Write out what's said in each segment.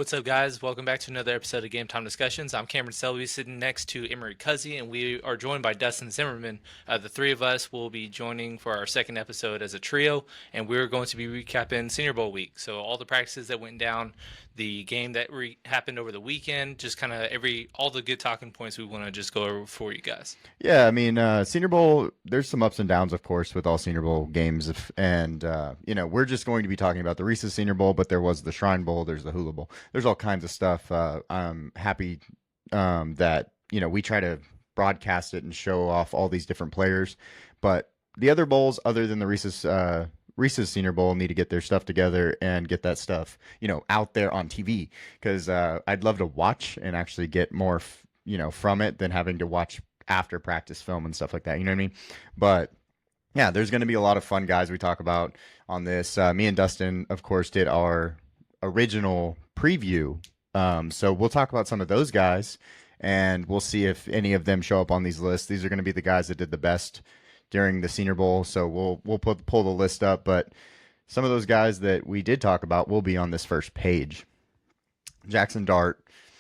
What's up, guys? Welcome back to another episode of Game Time Discussions. I'm Cameron Selby, sitting next to Emery Cuzzy, and we are joined by Dustin Zimmerman. The three of us will be joining for our second episode as a trio, and we're going to be recapping Senior Bowl week. So all the practices that went down, the game that happened over the weekend, just kind of all the good talking points we want to just go over for you guys. Yeah, I mean, Senior Bowl, there's some ups and downs, of course, with all Senior Bowl games. And, we're just going to be talking about the Reese's Senior Bowl, but there was the Shrine Bowl, there's the Hula Bowl. There's all kinds of stuff. I'm happy that, we try to broadcast it and show off all these different players. But the other bowls, other than the Reese's Senior Bowl, need to get their stuff together and get that stuff, out there on TV. Because I'd love to watch and actually get more, from it than having to watch after practice film and stuff like that. You know what I mean? But yeah, there's going to be a lot of fun guys we talk about on this. Me and Dustin, of course, did our original preview. So we'll talk about some of those guys and we'll see if any of them show up on these lists. These are going to be the guys that did the best during the Senior Bowl. So we'll pull the list up. But some of those guys that we did talk about will be on this first page. Jackson Dart,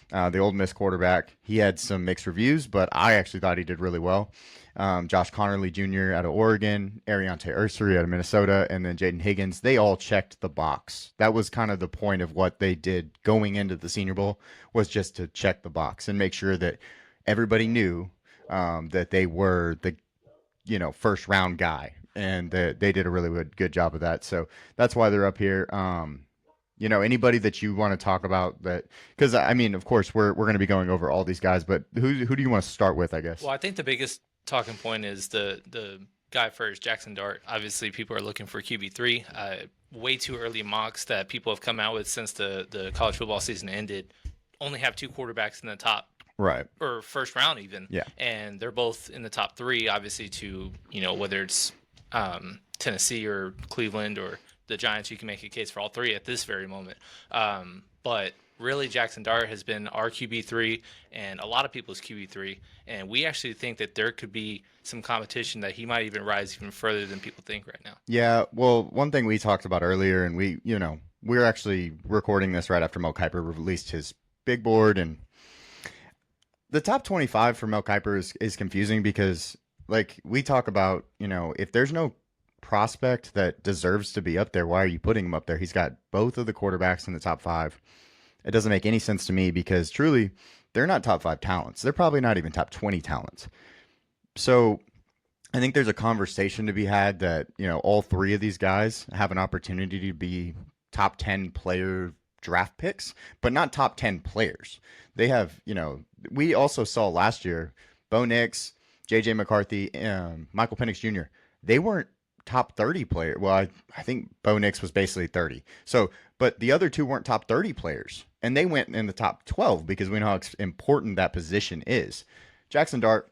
the Ole Miss quarterback, he had some mixed reviews, but I actually thought he did really well. Josh Connerly Jr. out of Oregon, Ariante Ursary out of Minnesota, and then Jaden Higgins, they all checked the box. That was kind of the point of what they did going into the Senior Bowl, was just to check the box and make sure that everybody knew that they were the first round guy, and that they did a really good job of that. So that's why they're up here. Anybody that you want to talk about that, because I mean, of course, we're going to be going over all these guys, but who do you want to start with, I guess? Well, I think the biggest talking point is the guy first, Jackson Dart. Obviously, people are looking for QB3. Way too early mocks that people have come out with since the college football season ended only have two quarterbacks in the top Right. or first round even. Yeah. And they're both in the top three, obviously, to, whether it's Tennessee or Cleveland or the Giants, you can make a case for all three at this very moment. But really, Jackson Dart has been our QB3 and a lot of people's QB3. And we actually think that there could be some competition that he might even rise even further than people think right now. Yeah. Well, one thing we talked about earlier, and we're actually recording this right after Mel Kiper released his big board, and the top 25 for Mel Kiper is confusing because, like, we talk about, if there's no prospect that deserves to be up there, why are you putting him up there? He's got both of the quarterbacks in the top five. It doesn't make any sense to me because truly they're not top five talents. They're probably not even top 20 talents. So I think there's a conversation to be had that, all three of these guys have an opportunity to be top 10 player draft picks, but not top 10 players. They have, we also saw last year, Bo Nix, JJ McCarthy, Michael Penix Jr., they weren't top 30 player. Well, I think Bo Nix was basically 30. So, but the other two weren't top 30 players, and they went in the top 12 because we know how important that position is. Jackson Dart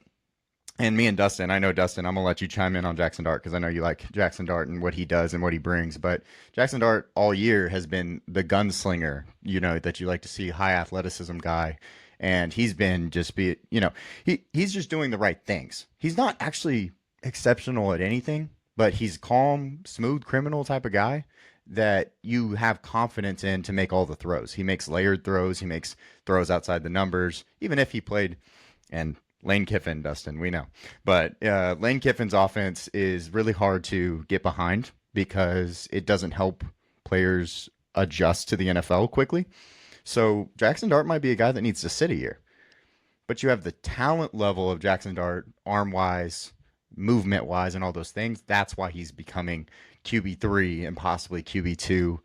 and me and Dustin, I know Dustin, I'm going to let you chime in on Jackson Dart because I know you like Jackson Dart and what he does and what he brings. But Jackson Dart all year has been the gunslinger, that you like to see, high athleticism guy. And he's been he's just doing the right things. He's not actually exceptional at anything, but he's calm, smooth criminal type of guy that you have confidence in to make all the throws. He makes layered throws. He makes throws outside the numbers, even if he played, and Lane Kiffin, Dustin, we know. But Lane Kiffin's offense is really hard to get behind because it doesn't help players adjust to the NFL quickly. So Jackson Dart might be a guy that needs to sit a year. But you have the talent level of Jackson Dart, arm-wise, movement-wise, and all those things. That's why he's becoming QB3 and possibly QB2.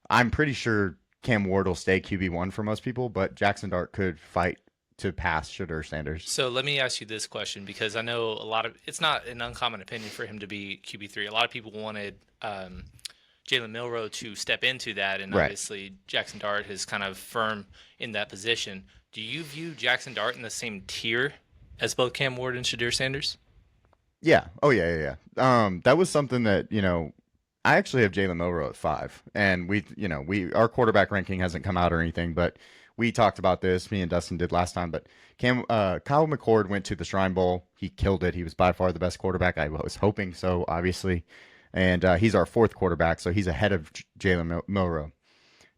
I'm pretty sure Cam Ward will stay QB1 for most people, but Jackson Dart could fight to pass Shedeur Sanders. So let me ask you this question, because I know it's not an uncommon opinion for him to be QB3. A lot of people wanted Jalen Milroe to step into that, and obviously Jackson Dart is kind of firm in that position. Do you view Jackson Dart in the same tier as both Cam Ward and Shedeur Sanders? Yeah. Oh, yeah. That was something that, I actually have Jalen Milroe at 5, and our quarterback ranking hasn't come out or anything, but we talked about this. Me and Dustin did last time, but Kyle McCord went to the Shrine Bowl. He killed it. He was by far the best quarterback. I was hoping so, obviously. And he's our fourth quarterback, so he's ahead of Jalen Milroe.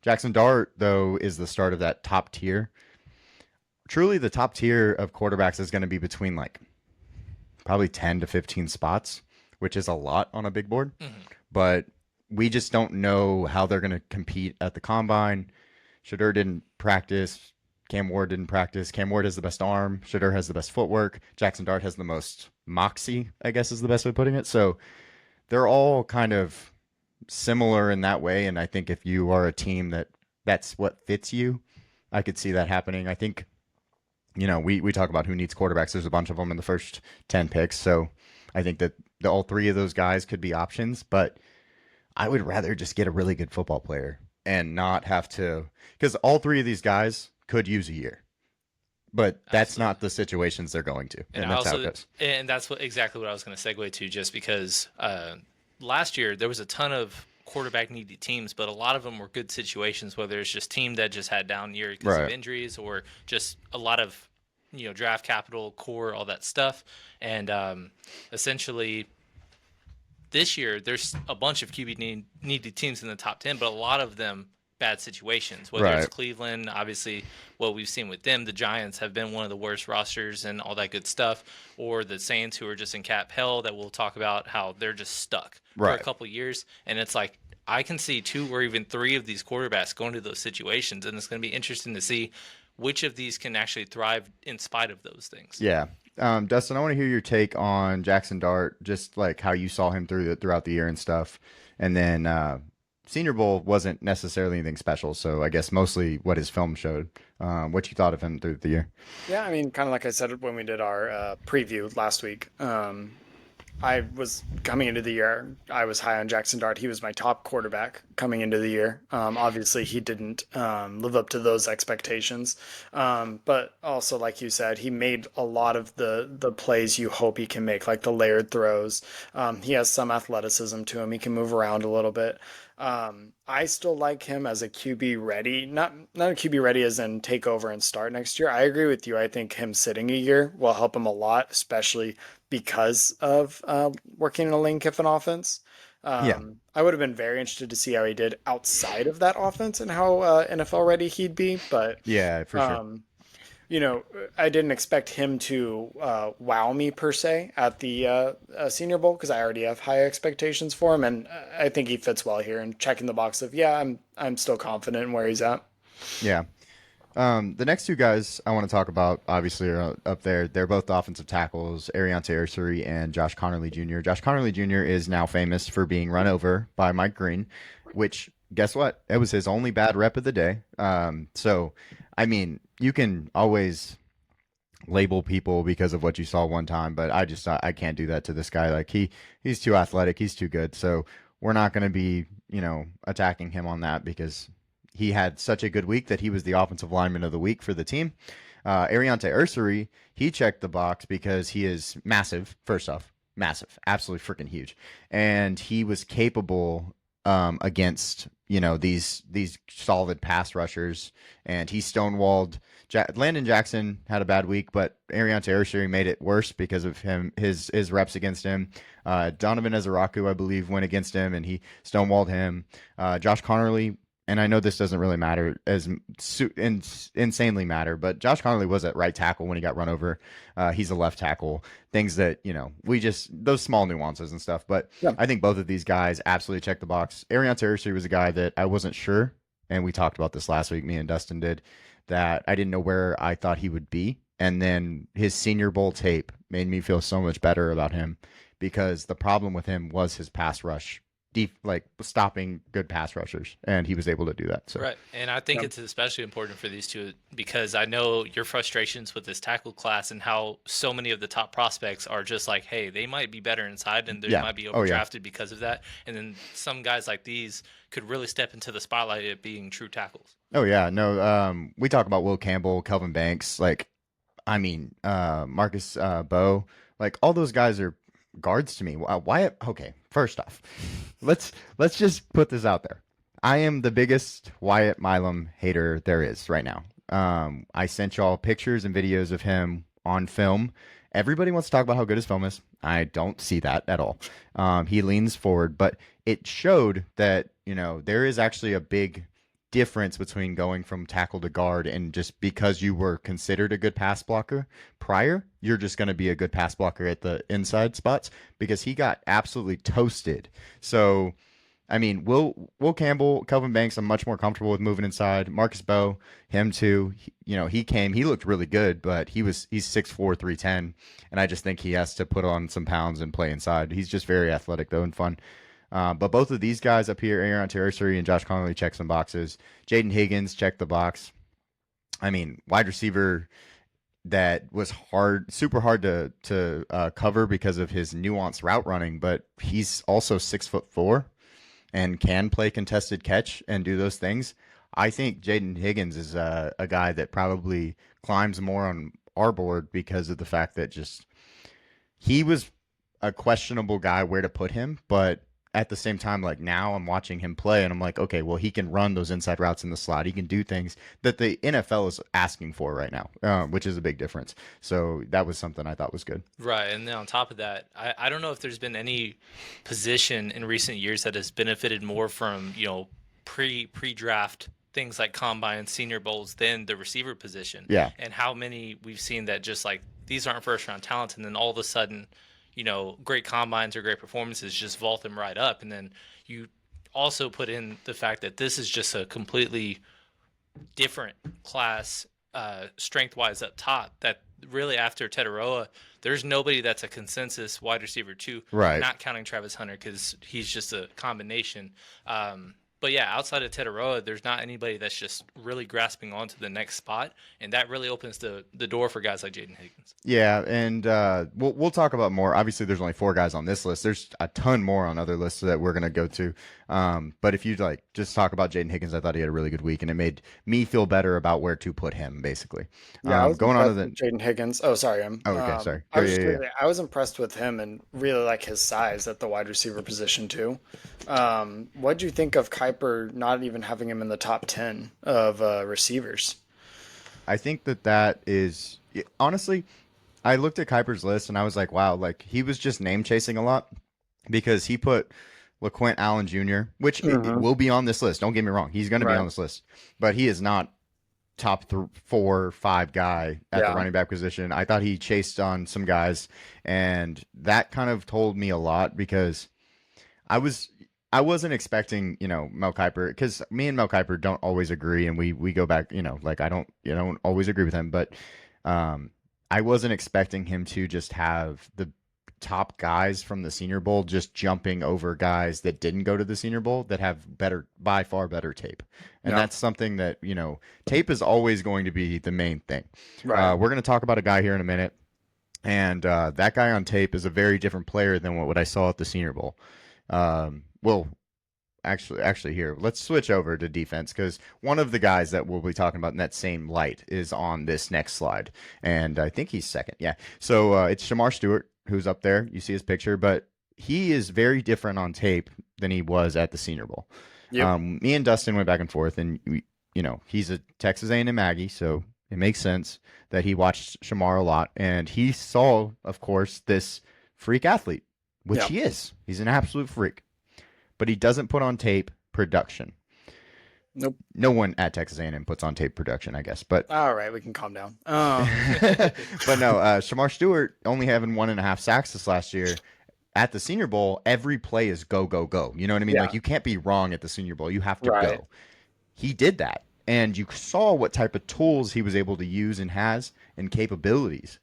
Jackson Dart, though, is the start of that top tier. Truly, the top tier of quarterbacks is going to be between like probably 10 to 15 spots, which is a lot on a big board. Hmm. But we just don't know how they're going to compete at the combine. Shadur didn't practice. Cam Ward didn't practice. Cam Ward has the best arm. Shadur has the best footwork. Jackson Dart has the most moxie, I guess is the best way of putting it. So they're all kind of similar in that way. And I think if you are a team that's what fits you, I could see that happening. I think, we talk about who needs quarterbacks. There's a bunch of them in the first 10 picks. So I think that all three of those guys could be options, but I would rather just get a really good football player and not have to, because all three of these guys could use a year, but that's Absolutely. not the situations they're going to, And and I that's how it also, goes. and that's exactly what I was going to segue to, just because last year there was a ton of quarterback needy teams, but a lot of them were good situations, whether it's just team that just had down year because of Right. injuries or just a lot of draft capital, core, all that stuff, and essentially this year there's a bunch of needy teams in the top 10, but a lot of them bad situations, whether it's Right. Cleveland, obviously what we've seen with them, the Giants have been one of the worst rosters and all that good stuff, or the Saints, who are just in cap hell, that we'll talk about how they're just stuck for a Right. couple years. And it's like I can see two or even three of these quarterbacks going to those situations, and it's going to be interesting to see which of these can actually thrive in spite of those things. Yeah. Dustin, I want to hear your take on Jackson Dart, just like how you saw him throughout the year and stuff. And then Senior Bowl wasn't necessarily anything special, so I guess mostly what his film showed. What you thought of him through the year? Yeah, I mean, kind of like I said when we did our preview last week. I was coming into the year, I was high on Jackson Dart. He was my top quarterback coming into the year. Obviously, he didn't live up to those expectations. But also, like you said, he made a lot of the plays you hope he can make, like the layered throws. He has some athleticism to him. He can move around a little bit. I still like him as a QB ready, not a QB ready as in take over and start next year. I agree with you. I think him sitting a year will help him a lot, especially because of working in a Lane Kiffin offense. Yeah. I would have been very interested to see how he did outside of that offense and how NFL ready he'd be. But Yeah, for sure. um, I didn't expect him to wow me per se at the Senior Bowl because I already have high expectations for him, and I think he fits well here and checking the box of yeah, I'm still confident in where he's at. Yeah. The next two guys I want to talk about, obviously, are up there. They're both offensive tackles, Ariante Ursary and Josh Connerly Jr. Josh Connerly Jr. is now famous for being run over by Mike Green, which, guess what? It was his only bad rep of the day. So, I mean, you can always label people because of what you saw one time, but I can't do that to this guy. Like he's too athletic, he's too good. So we're not going to be attacking him on that because he had such a good week that he was the offensive lineman of the week for the team. Ariante Ursary, he checked the box because he is massive. First off, massive, absolutely freaking huge, and he was capable against these solid pass rushers, and he stonewalled. Landon Jackson had a bad week, but Ariante Ursary made it worse because of his reps against him. Donovan Ezeraku, I believe, went against him, and he stonewalled him. Josh Connerly, and I know this doesn't really matter insanely matter, but Josh Connerly was at right tackle when he got run over. He's a left tackle. Things that those small nuances and stuff. But Yeah. I think both of these guys absolutely checked the box. Ariante Ursary was a guy that I wasn't sure, and we talked about this last week. Me and Dustin did, that I didn't know where I thought he would be, and then his Senior Bowl tape made me feel so much better about him because the problem with him was his pass rush like stopping good pass rushers, and he was able to do that. So Right. And I think Yeah. it's especially important for these two because I know your frustrations with this tackle class and how so many of the top prospects are just like, hey, they might be better inside and they yeah, might be oh yeah, overdrafted because of that. And then some guys like these could really step into the spotlight of being true tackles. oh yeah. No, we talk about Will Campbell, Kelvin Banks, Marcus Bowe, like all those guys are guards to me. Why? Okay, first off, let's just put this out there. I am the biggest Wyatt Milam hater there is right now. I sent y'all pictures and videos of him on film. Everybody wants to talk about how good his film is. I don't see that at all. He leans forward, but it showed that there is actually a big difference between going from tackle to guard, and just because you were considered a good pass blocker prior, you're just going to be a good pass blocker at the inside spots, because he got absolutely toasted. So I mean, Will Campbell, Kelvin Banks, I'm much more comfortable with moving inside. Marcus Bowe, him too. He looked really good, but he's 6'4", 310, and I just think he has to put on some pounds and play inside. He's just very athletic though and fun. But both of these guys up here, Aaron Tertiary and Josh Connolly, check some boxes. Jaden Higgins checked the box. I mean, wide receiver that was super hard to cover because of his nuanced route running, but he's also 6'4" and can play contested catch and do those things. I think Jaden Higgins is a guy that probably climbs more on our board because of the fact that just he was a questionable guy where to put him, but at the same time, like now I'm watching him play and I'm like, okay, well, he can run those inside routes in the slot. He can do things that the NFL is asking for right now, which is a big difference. So that was something I thought was good. Right. And then on top of that, I don't know if there's been any position in recent years that has benefited more from, pre-draft things like combine, senior bowls than the receiver position. Yeah. And how many we've seen that just like these aren't first round talents, and then all of a sudden, great combines or great performances just vault them right up. And then you also put in the fact that this is just a completely different class, strength wise up top, that really after Tetaroa, there's nobody that's a consensus wide receiver two, Right. not counting Travis Hunter because he's just a combination. But yeah, outside of Tetaroa, there's not anybody that's just really grasping onto the next spot, and that really opens the door for guys like Jaden Higgins. Yeah, and we'll talk about more. Obviously, there's only 4 guys on this list. There's a ton more on other lists that we're gonna go to. But if you'd like just talk about Jaden Higgins, I thought he had a really good week, and it made me feel better about where to put him, basically. Yeah, I was Going on to impressed the. with Jaden Higgins. Oh, sorry, Oh, okay, sorry. I was Yeah, just yeah, gonna say, I was impressed with him and really like his size at the wide receiver position too. What do you think of Kuiper not even having him in the top 10 of receivers? I think that is honestly. I looked at Kuiper's list and I was like, wow, like he was just name chasing a lot because he put LaQuint Allen Jr., which it will be on this list. Don't get me wrong. He's going to be Right. on this list, but he is not top 4 or 5 guy at the Yeah. running back position. I thought he chased on some guys, and that kind of told me a lot because I wasn't expecting, Mel Kiper, because me and Mel Kiper don't always agree, and we go back, like I don't always agree with him, but I wasn't expecting him to just have the top guys from the Senior Bowl just jumping over guys that didn't go to the Senior Bowl that have by far better tape. And Yeah. that's something that, tape is always going to be the main thing. Right. We're going to talk about a guy here in a minute. And that guy on tape is a very different player than what I saw at the Senior Bowl. Well, actually, here, let's switch over to defense because one of the guys that we'll be talking about in that same light is on this next slide. And I think he's second. Yeah. So it's Shamar Stewart who's up there. You see his picture, but he is very different on tape than he was at the Senior Bowl. Yep. Me and Dustin went back and forth, and he's a Texas A&M Aggie, so it makes sense that he watched Shamar a lot, and he saw, of course, this freak athlete, which Yeah. he is. He's an absolute freak, but he doesn't put on tape production. Nope. No one at Texas A&M puts on tape production, I guess, but All right, we can calm down. but no, Shamar Stewart only having 1.5 sacks this last year. At the Senior Bowl, every play is go, go, go. You know what I mean? Yeah. Like, you can't be wrong at the Senior Bowl. You have to Right. go. He did that. And you saw what type of tools he was able to use and has and capabilities.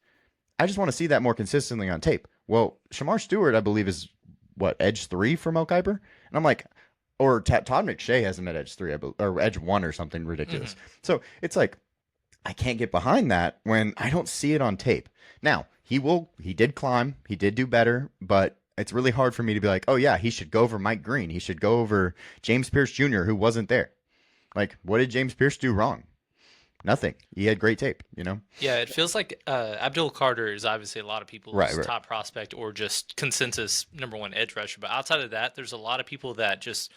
I just want to see that more consistently on tape. Well, Shamar Stewart, I believe, is edge 3 for Mel Kiper? And I'm like, or Todd McShay has him at edge 3, or edge 1 or something ridiculous. So it's like, I can't get behind that when I don't see it on tape. Now, he did climb, he did do better, but it's really hard for me to be like, oh yeah, he should go over Mike Green. He should go over James Pierce Jr., who wasn't there. Like, what did James Pierce do wrong? Nothing. He had great tape, Yeah, it feels like Abdul Carter is obviously a lot of people's Right. top prospect or just consensus number 1 edge rusher. But outside of that, there's a lot of people that just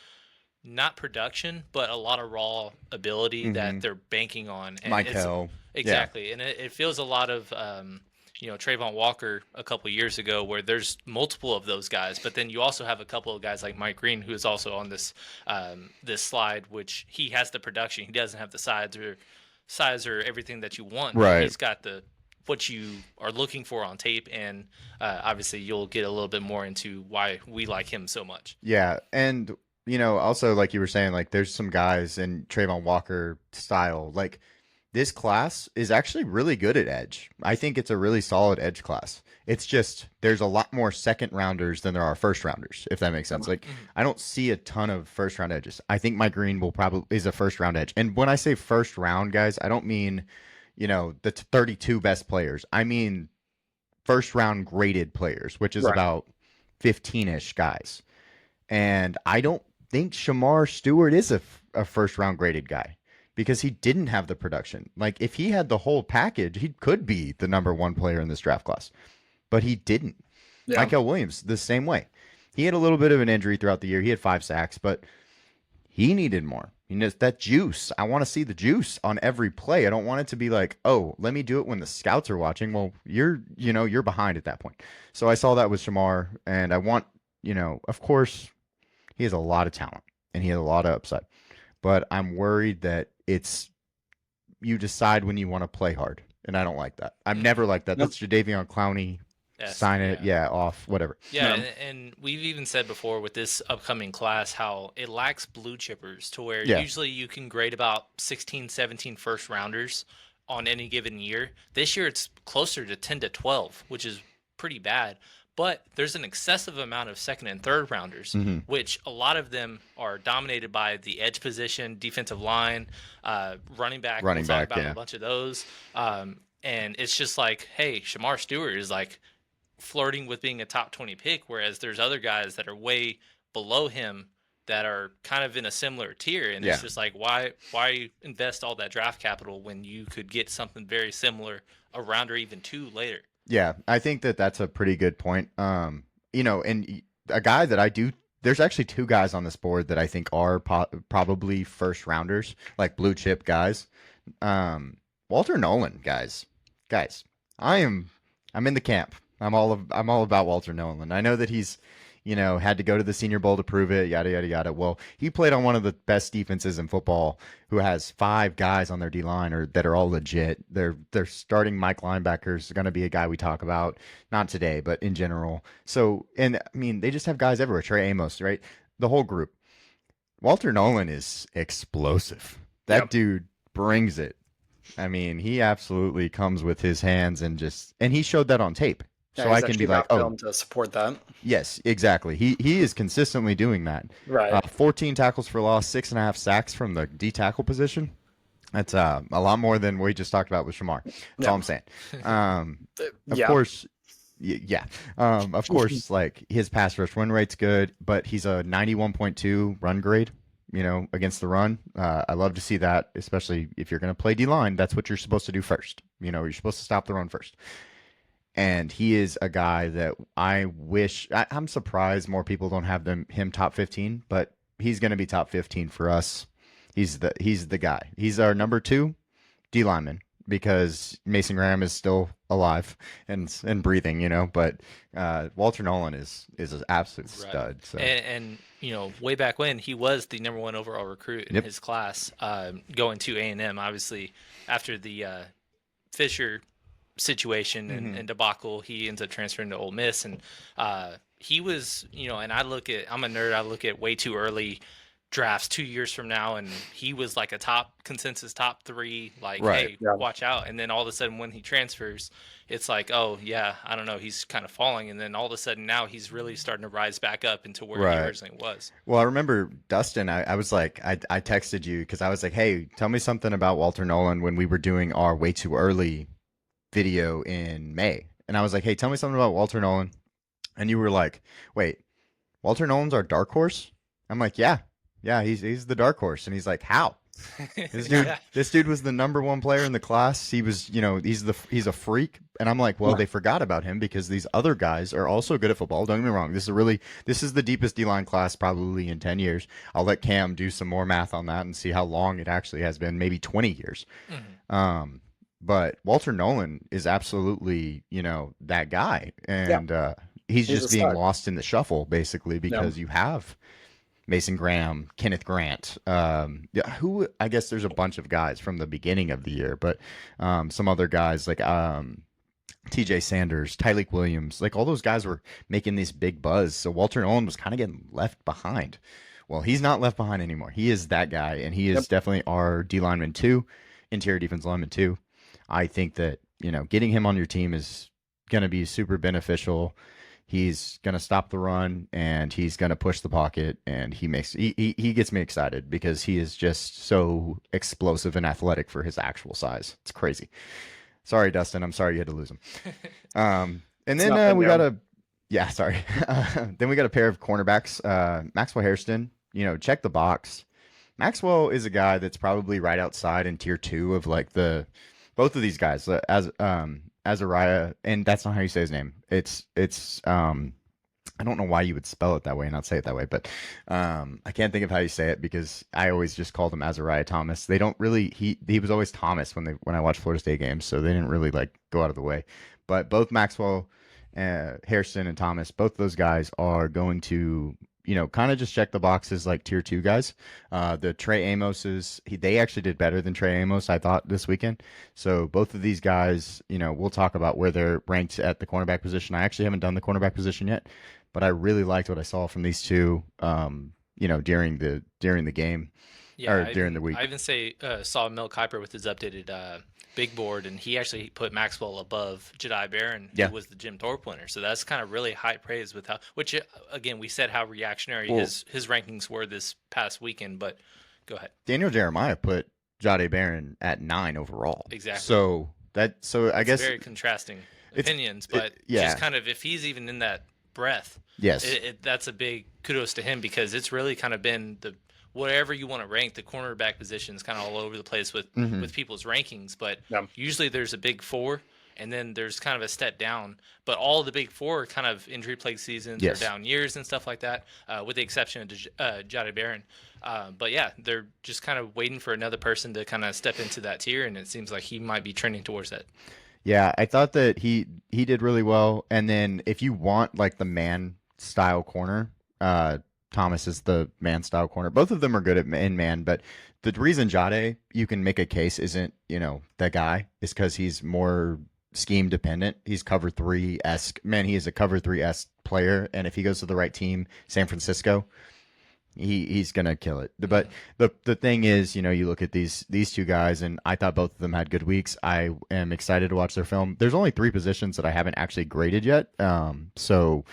not production, but a lot of raw ability that they're banking on. And Mike it's- Hill. Exactly. And it feels a lot of Trayvon Walker a couple years ago, where there's multiple of those guys, but then you also have a couple of guys like Mike Green, who is also on this slide, which he has the production. He doesn't have the size or everything that you want, but Right. he's got the what you are looking for on tape, and obviously you'll get a little bit more into why we like him so much. Yeah, and also like you were saying, like there's some guys in Trayvon Walker style. Like this class is actually really good at edge. I think it's a really solid edge class. It's just there's a lot more second rounders than there are first rounders, if that makes sense. Like I don't see a ton of first round edges. I think Mike Green will probably is a first round edge. And when I say first round, guys, I don't mean, the 32 best players. I mean first round graded players, which is Right. about 15-ish guys. And I don't think Shamar Stewart is a first round graded guy because he didn't have the production. Like if he had the whole package, he could be the number one player in this draft class, but he didn't. Yeah. Michael Williams, the same way. He had a little bit of an injury throughout the year. He had 5 sacks, but he needed more. That juice. I want to see the juice on every play. I don't want it to be like, oh, let me do it when the scouts are watching. Well, you're behind at that point. So I saw that with Shamar, and I want, of course, he has a lot of talent and he has a lot of upside. But I'm worried that it's you decide when you want to play hard. And I don't like that. I'm never like that. Nope. That's Jadeveon Clowney. Yes, Sign it. Yeah, off, whatever. Yeah, No. and we've even said before with this upcoming class how it lacks blue chippers to where Yeah. usually you can grade about 16, 17 first rounders on any given year. This year it's closer to 10 to 12, which is pretty bad. But there's an excessive amount of second and third rounders, Mhm. which a lot of them are dominated by the edge position, defensive line, running back. Running We'll talk back, about yeah. a bunch of those. And it's just like, hey, Shamar Stewart is like flirting with being a top 20 pick, whereas there's other guys that are way below him that are kind of in a similar tier. And Yeah. it's just like, why invest all that draft capital when you could get something very similar a round or even two later? Yeah, I think that that's a pretty good point. And a guy that I do, there's actually 2 guys on this board that I think are probably first rounders, like blue chip guys. Walter Nolan, guys, I'm in the camp. I'm all about Walter Nolan. I know that he's, had to go to the Senior Bowl to prove it, yada yada yada. Well, he played on one of the best defenses in football, who has 5 guys on their D line or that are all legit. Their starting Mike linebacker is going to be a guy we talk about, not today, but in general. So, and I mean, they just have guys everywhere. Trey Amos, right? The whole group. Walter Nolan is explosive. That Yep. dude brings it. I mean, he absolutely comes with his hands and he showed that on tape. Yeah, So he's I can actually be like, got oh, film to support that. yes, exactly. He is consistently doing that. Right. 14 tackles for loss, 6.5 sacks from the D tackle position. That's a lot more than we just talked about with Shamar. That's Yeah. all I'm saying. Of Yeah. course, yeah. Of course, like his pass rush win rate's good, but he's a 91.2 run grade. Against the run. I love to see that, especially if you're going to play D line. That's what you're supposed to do first. You're supposed to stop the run first. And he is a guy that I'm surprised more people don't have him top 15, but he's going to be top 15 for us. He's the guy. He's our number 2 D lineman because Mason Graham is still alive and breathing, but Walter Nolan is an absolute stud. So And way back when he was the number 1 overall recruit in Yep. his class, going to A&M. Obviously, after the Fisher situation and debacle, he ends up transferring to Ole Miss, and he was, and I'm a nerd. I look at way too early drafts 2 years from now, and he was like a consensus top 3, like, Right. hey, Yeah. watch out. And then all of a sudden when he transfers, it's like, oh yeah, I don't know, he's kind of falling, and then all of a sudden now he's really starting to rise back up into where Right. he originally was. Well, I remember Dustin. I was like, I texted you because I was like, hey, tell me something about Walter Nolan when we were doing our way too early video in May. And I was like, hey, tell me something about Walter Nolan. And you were like, wait, Walter Nolan's our dark horse? I'm like, yeah, he's the dark horse. And he's like, how? Yeah. This dude was the number 1 player in the class. He was, he's a freak. And I'm like, well, they forgot about him because these other guys are also good at football. Don't get me wrong. This is the deepest D-line class probably in 10 years. I'll let Cam do some more math on that and see how long it actually has been, maybe 20 years. but Walter Nolan is absolutely, that guy. Yeah, And he's he's a just being stud. lost in the shuffle, basically, Yeah. because you have Mason Graham, Kenneth Grant, yeah, who I guess there's a bunch of guys from the beginning of the year, but some other guys like TJ Sanders, Tyleek Williams, like all those guys were making this big buzz. So Walter Nolan was kind of getting left behind. Well, he's not left behind anymore. He is that guy, and he Yep. is definitely our D lineman too, interior defense lineman too. I think that, getting him on your team is going to be super beneficial. He's going to stop the run and he's going to push the pocket, and he gets me excited because he is just so explosive and athletic for his actual size. It's crazy. Sorry, Dustin. I'm sorry you had to lose him. And It's then nothing we new. got yeah, sorry. Then we got a pair of cornerbacks. Maxwell Hairston, check the box. Maxwell is a guy that's probably right outside in tier two of like both of these guys, Azariah, and that's not how you say his name. It's I don't know why you would spell it that way and not say it that way, but I can't think of how you say it because I always just called him Azariah Thomas. They don't really he was always Thomas when I watched Florida State games, so they didn't really like go out of the way. But both Maxwell, Hairston, and Thomas, both those guys are going to kind of just check the boxes like tier two guys. The Trey Amoses, they actually did better than Trey Amos, I thought, this weekend. So both of these guys, we'll talk about where they're ranked at the cornerback position. I actually haven't done the cornerback position yet, but I really liked what I saw from these two, during the game Yeah, or I during even the week. I even say saw Mel Kiper with his updated big board, and he actually put Maxwell above Jedi Barron, who Yeah. was the Jim Thorpe winner. So that's kind of really high praise with how, which again we said how reactionary Well, his rankings were this past weekend. But go ahead. Daniel Jeremiah put Jade Barron at 9 overall. Exactly. So I It's guess very contrasting it's opinions, but yeah. just kind of if he's even in that breath, Yes. that's a big kudos to him because it's really kind of been the whatever you want to rank the cornerback position is kind of all over the place Hmm. with people's rankings, but Yeah. usually there's a big four and then there's kind of a step down. But all the big four are kind of injury plagued seasons or Yes. down years and stuff like that, with the exception of Jada Barron. But yeah, they're just kind of waiting for another person to kind of step into that tier, and it seems like he might be trending towards that. Yeah, I thought that he did really well. And then if you want like the man style corner, Thomas is the man style corner. Both of them are good in man, but the reason Jade you can make a case isn't that guy is because he's more scheme dependent. He's cover three esque. Man, he is a cover three esque player, and if he goes to the right team, San Francisco, he's gonna kill it. But the thing is, you look at these two guys, and I thought both of them had good weeks. I am excited to watch their film. There's only three positions that I haven't actually graded yet. So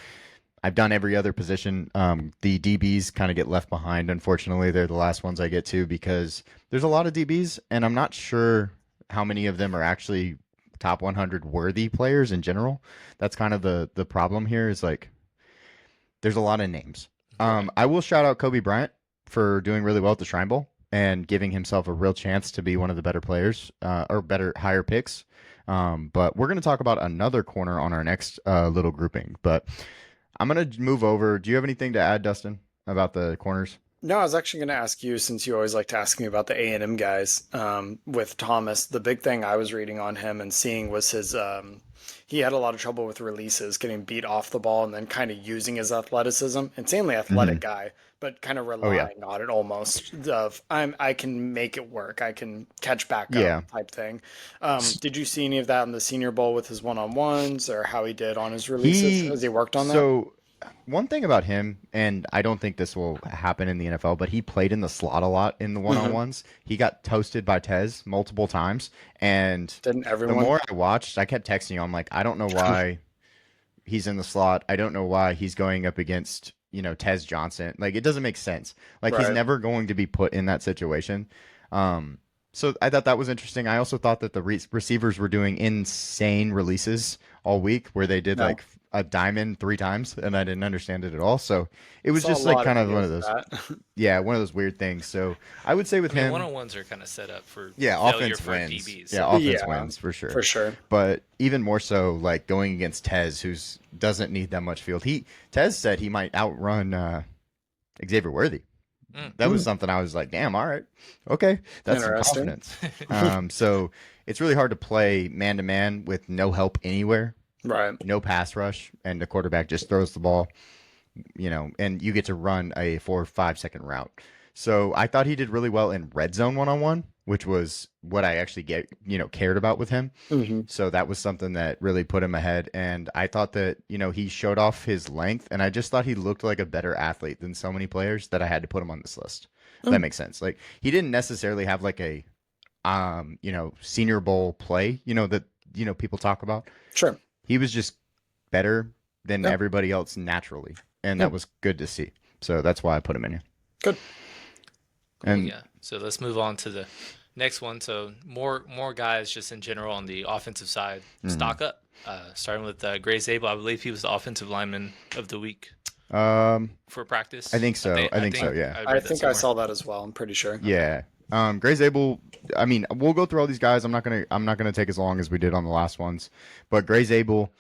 I've done every other position. The DBs kind of get left behind. Unfortunately, they're the last ones I get to because there's a lot of DBs, and I'm not sure how many of them are actually top 100 worthy players in general. That's kind of the problem here. Is like there's a lot of names. Right. I will shout out Kobe Bryant for doing really well at the Shrine Bowl and giving himself a real chance to be one of the better players or better higher picks. But we're going to talk about another corner on our next little grouping. But I'm going to move over. Do you have anything to add, Dustin, about the corners? No, I was actually going to ask you, since you always like to ask me about the A&M guys, with Thomas. The big thing I was reading on him and seeing was he had a lot of trouble with releases, getting beat off the ball, and then kind of using his athleticism. Insanely Hmm. athletic guy, but kind of Oh yeah, relying on it almost. I can make it work. I can catch back up yeah. type thing. Did you see any of that in the Senior Bowl with his one-on-ones or how he did on his releases? He Has he worked on that? so one thing about him, and I don't think this will happen in the NFL, but he played in the slot a lot in the Hmm. one-on-ones. He got toasted by Tez multiple times, and Didn't the everyone? more I watched, I kept texting you. I'm like, I don't know why he's in the slot. I don't know why he's going up against Tez Johnson. Like it doesn't make sense. Like he's Right. never going to be put in that situation. Um, so I thought that was interesting. I also thought that the receivers were doing insane releases all week, where they did No. like a diamond three times, and I didn't understand it at all. So it was Saw a just like lot of kind of one videos of of those, that. yeah, one of those weird things. So I would say with I mean, one him, on ones are kind of set up for yeah, failure offense for wins. DBs. Yeah, So offense Yeah, wins for sure. for sure. But even more so, like going against Tez, who's doesn't need that much field. Tez said he might outrun Xavier Worthy that was something I was like, damn, all right, okay, that's some Interesting. confidence. So it's really hard to play man to man with no help anywhere, Right. no pass rush, and the quarterback just throws the ball, and you get to run a 4 or 5 second route. So I thought he did really well in red zone one on one, which was what I actually cared about with him. Hmm. So that was something that really put him ahead. And I thought that, he showed off his length, and I just thought he looked like a better athlete than so many players that I had to put him on this list. If that makes sense. Like, he didn't necessarily have like a Senior Bowl play, that, people talk about. Sure. He was just better than Yeah. everybody else naturally. And Yeah. that was good to see. So that's why I put him in here. Good. And Yeah. So let's move on to the next one. So more guys just in general on the offensive side stock up. Starting with Gray Zabel, I believe he was the offensive lineman of the week for practice. I think so. I think so, yeah. I think I saw that as well. I'm pretty sure. yeah. Gray Zabel, I mean, we'll go through all these guys. I'm not gonna take as long as we did on the last ones. But Gray Zabel,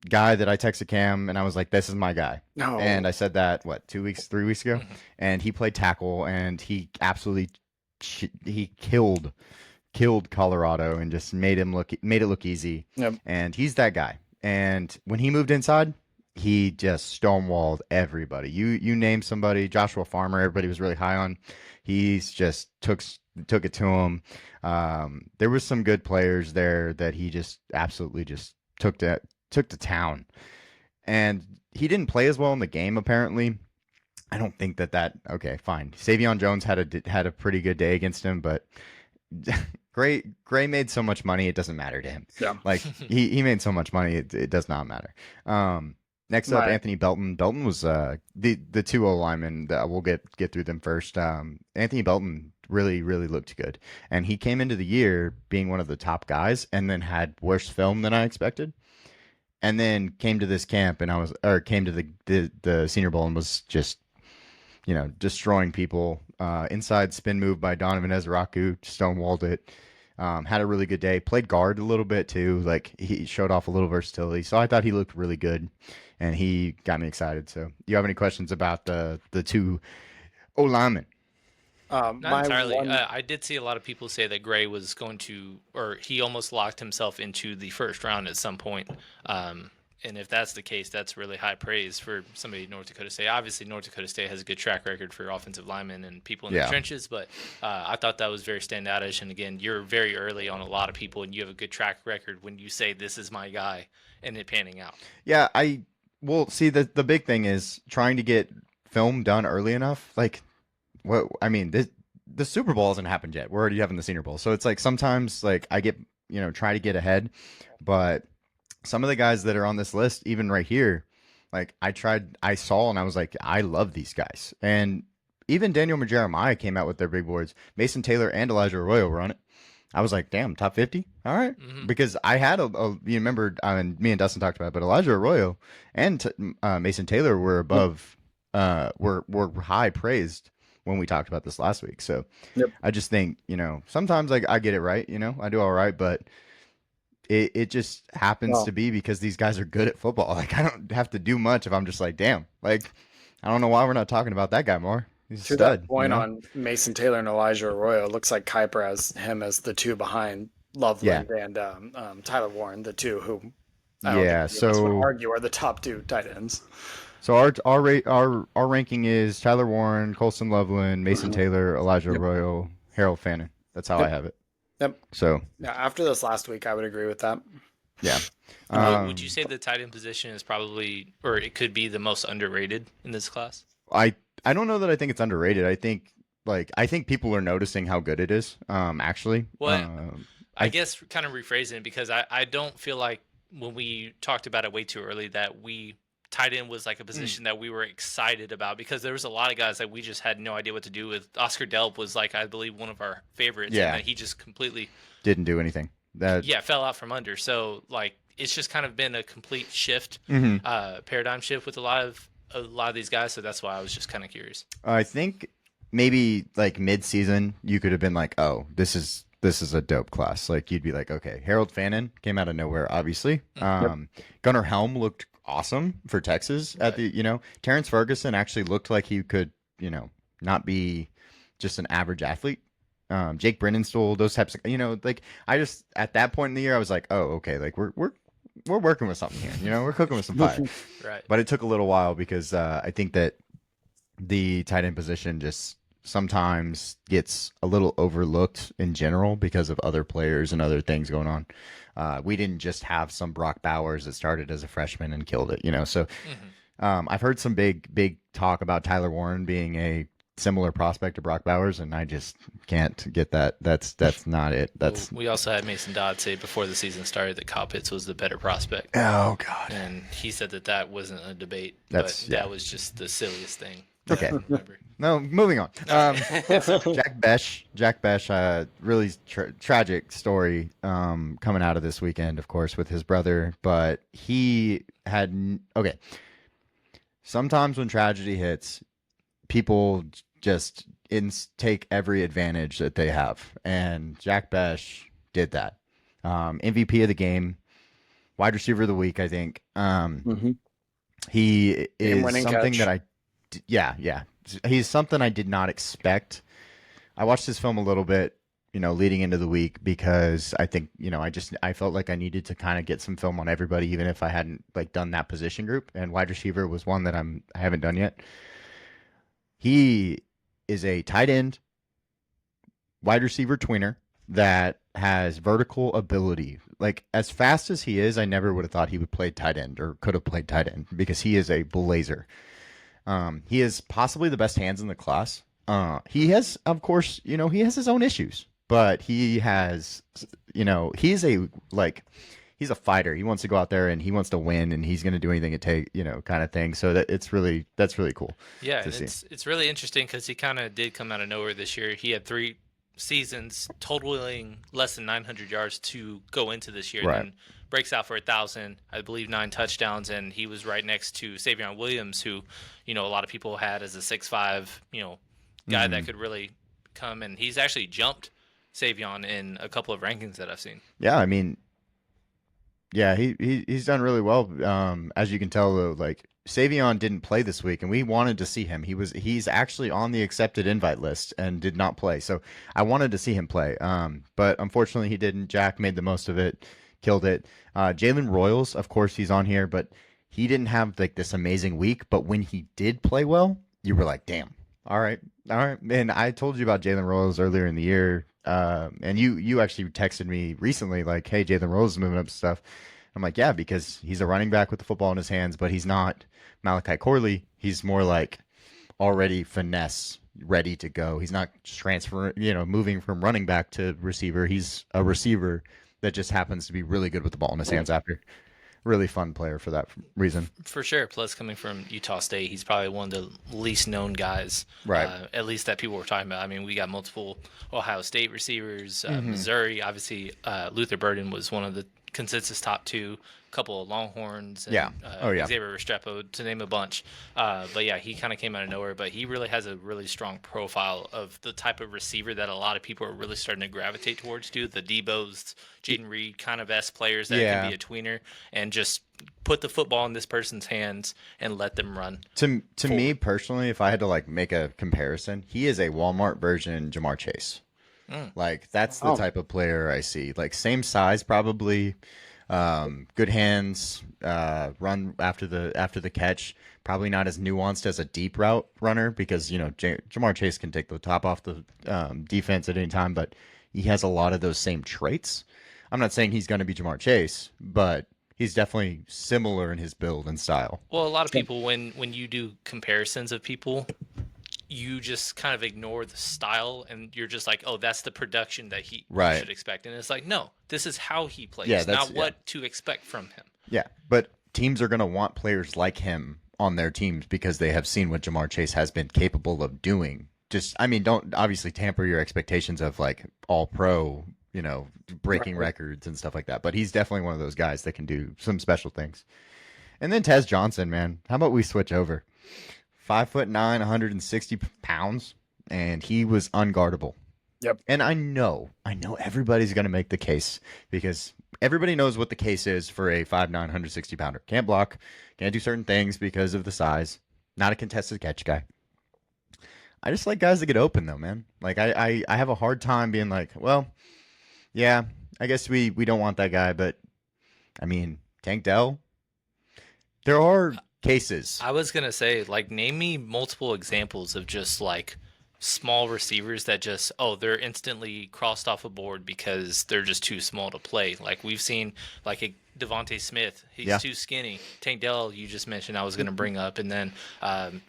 guy that I texted Cam and I was like, this is my guy. No. And I said that 3 weeks ago, and he played tackle and he absolutely he killed Colorado and just made it look easy. Yep. And he's that guy. And when he moved inside, he just stonewalled everybody. You name somebody, Joshua Farmer, everybody was really high on. He's just took it to him. There was some good players there that he just absolutely just took to town. And he didn't play as well in the game, apparently. I don't think that okay, fine. Savion Jones had a pretty good day against him, but Gray made so much money, it doesn't matter to him. Yeah. Like, he made so much money, it does not matter. Next up, Right. Anthony Belton. Belton was the two O linemen. We'll get through them first. Anthony Belton really looked good, and he came into the year being one of the top guys, and then had worse film than I expected. And then came to this camp, and came to the Senior Bowl and was just, destroying people. Inside spin move by Donovan Ezraku, stonewalled it. Had a really good day. Played guard a little bit too. Like, he showed off a little versatility. So I thought he looked really good, and he got me excited. So, do you have any questions about the two O linemen? Not My entirely. one- I did see a lot of people say that Gray was going to, or he almost locked himself into the first round at some point. And if that's the case, that's really high praise for somebody at North Dakota State. Obviously, North Dakota State has a good track record for offensive linemen and people in the Yeah. trenches, but I thought that was very standoutish. And again, you're very early on a lot of people, and you have a good track record when you say, this is my guy, and it panning out. Yeah, see, the big thing is trying to get film done early enough. Like, the Super Bowl hasn't happened yet. We're already having the Senior Bowl. So it's like, sometimes, like, I get, try to get ahead, but some of the guys that are on this list, even right here, like, I saw and I was like, I love these guys. And even Daniel Jeremiah came out with their big boards. Mason Taylor and Elijah Arroyo were on it. I was like, damn, top 50? All right. Because I had you remember, me and Dustin talked about it, but Elijah Arroyo and Mason Taylor were above, were high praised when we talked about this last week. So Yep. I just think, sometimes I get it right, I do all right, but it just happens Well- to be because these guys are good at football. Like, I don't have to do much if I'm just like, damn, like, I don't know why we're not talking about that guy more. He's a To stud. that point on Mason Taylor and Elijah Arroyo, it looks like Kuiper has him as the two behind Loveland and Tyler Warren, the two who I don't Yeah, think any of us would so- argue are the top two tight ends. So our ranking is Tyler Warren, Colson Loveland, Mason Taylor, Elijah Arroyo, Harold Fannin. That's how I have it. Yep. So Yeah, after this last week, I would agree with that. yeah. Would you say the tight end position is probably, or it could be the most underrated in this class? I don't know that I think it's underrated. I think people are noticing how good it is. Actually. Well, I guess kind of rephrasing it, because I don't feel like when we talked about it way too early that tight end was like a position that we were excited about, because there was a lot of guys that we just had no idea what to do with. Oscar Delp was, like, I believe, one of our favorites. Yeah. And then he just completely didn't do anything. fell out from under. So, like, it's just kind of been a complete shift, paradigm shift with a lot of these guys. So that's why I was just kind of curious. I think maybe like mid-season you could have been like, oh, this is a dope class. Like, you'd be like, okay, Harold Fannin came out of nowhere, obviously. Gunnar Helm looked awesome for Texas at the, Terrence Ferguson actually looked like he could, not be just an average athlete. Jake Brennanstool, those types of, like I just at that point in the year I was like, oh, okay, like we're working with something here. We're cooking with some fire. Right. But it took a little while because I think that the tight end position just sometimes gets a little overlooked in general because of other players and other things going on. We didn't just have some Brock Bowers that started as a freshman and killed it, So I've heard some big talk about Tyler Warren being a similar prospect to Brock Bowers, and I just can't get that. That's not it. That's We also had Mason Dodd say before the season started that Kyle Pitts was the better prospect. Oh God. And he said that wasn't a debate. That was just the silliest thing. Okay. No, moving on. Jack Besh, really tragic story coming out of this weekend, of course, with his brother. But he had sometimes when tragedy hits, people just take every advantage that they have, and Jack Besh did that. MVP of the game, wide receiver of the week, I think. He is something catch. He's something I did not expect. I watched this film a little bit, leading into the week because I think, I felt like I needed to kind of get some film on everybody, even if I hadn't done that position group. And wide receiver was one that I haven't done yet. He is a tight end, wide receiver tweener that has vertical ability. Like, as fast as he is, I never would have thought he would play tight end or could have played tight end because he is a blazer. He is possibly the best hands in the class. He has, of course, he has his own issues, but he has, he's a fighter. He wants to go out there and he wants to win, and he's going to do anything it takes, kind of thing. So that's really cool. Yeah, it's really interesting because he kind of did come out of nowhere this year. He had 3 seasons totaling less than 900 yards to go into this year. Right. Then breaks out for 1,000, I believe 9 touchdowns, and he was right next to Savion Williams, who, a lot of people had as a 6'5", guy that could really come, and he's actually jumped Savion in a couple of rankings that I've seen. Yeah, I mean, yeah, he's done really well. As you can tell, though, Savion didn't play this week, and we wanted to see him. He's actually on the accepted invite list and did not play. So I wanted to see him play. But unfortunately he didn't. Jack made the most of it, killed it. Jalen Royals, of course, he's on here, but he didn't have this amazing week. But when he did play well, you were like, damn. All right. And I told you about Jalen Royals earlier in the year. And you actually texted me recently, hey, Jalen Royals is moving up stuff. I'm like, yeah, because he's a running back with the football in his hands, but he's not Malachi Corley. He's more already finesse, ready to go. He's not transferring, moving from running back to receiver. He's a receiver that just happens to be really good with the ball in his hands after. Really fun player for that reason. For sure. Plus, coming from Utah State, he's probably one of the least known guys, right? At least that people were talking about. I mean, we got multiple Ohio State receivers, Missouri. Obviously, Luther Burden was one of the consensus top 2. Couple of Longhorns, and, Xavier Restrepo, to name a bunch. But yeah, he kind of came out of nowhere. But he really has a really strong profile of the type of receiver that a lot of people are really starting to gravitate towards. The Debo's, Jaden Reed kind of players that can be a tweener and just put the football in this person's hands and let them run. To me personally, if I had to make a comparison, he is a Walmart version Jamar Chase. That's the type of player I see. Same size probably. Good hands, run after the catch. Probably not as nuanced as a deep route runner because Jamar Chase can take the top off the defense at any time, but he has a lot of those same traits. I'm not saying he's going to be Jamar Chase, but he's definitely similar in his build and style. Well, a lot of people when you do comparisons of people, you just kind of ignore the style and you're just like, oh, that's the production that he should expect. And it's like, no, this is how he plays, not what to expect from him. Yeah, but teams are going to want players like him on their teams because they have seen what Jamar Chase has been capable of doing. Don't obviously tamper your expectations of all pro, breaking records and stuff like that. But he's definitely one of those guys that can do some special things. And then Tez Johnson, man, how about we switch over? 5'9", 160 pounds, and he was unguardable. Yep. And I know everybody's going to make the case because everybody knows what the case is for a 5'9", 160 pounder. Can't block, can't do certain things because of the size. Not a contested catch guy. I just like guys that get open though, man. Like I have a hard time being like, well, yeah, I guess we don't want that guy, but I mean, Tank Dell, there are cases. I was gonna say, like, name me multiple examples of just like small receivers that just they're instantly crossed off a board because they're just too small to play. Like we've seen, like Devontae Smith, he's Yeah. too skinny. Tank Dell, you just mentioned, I was gonna bring up, and then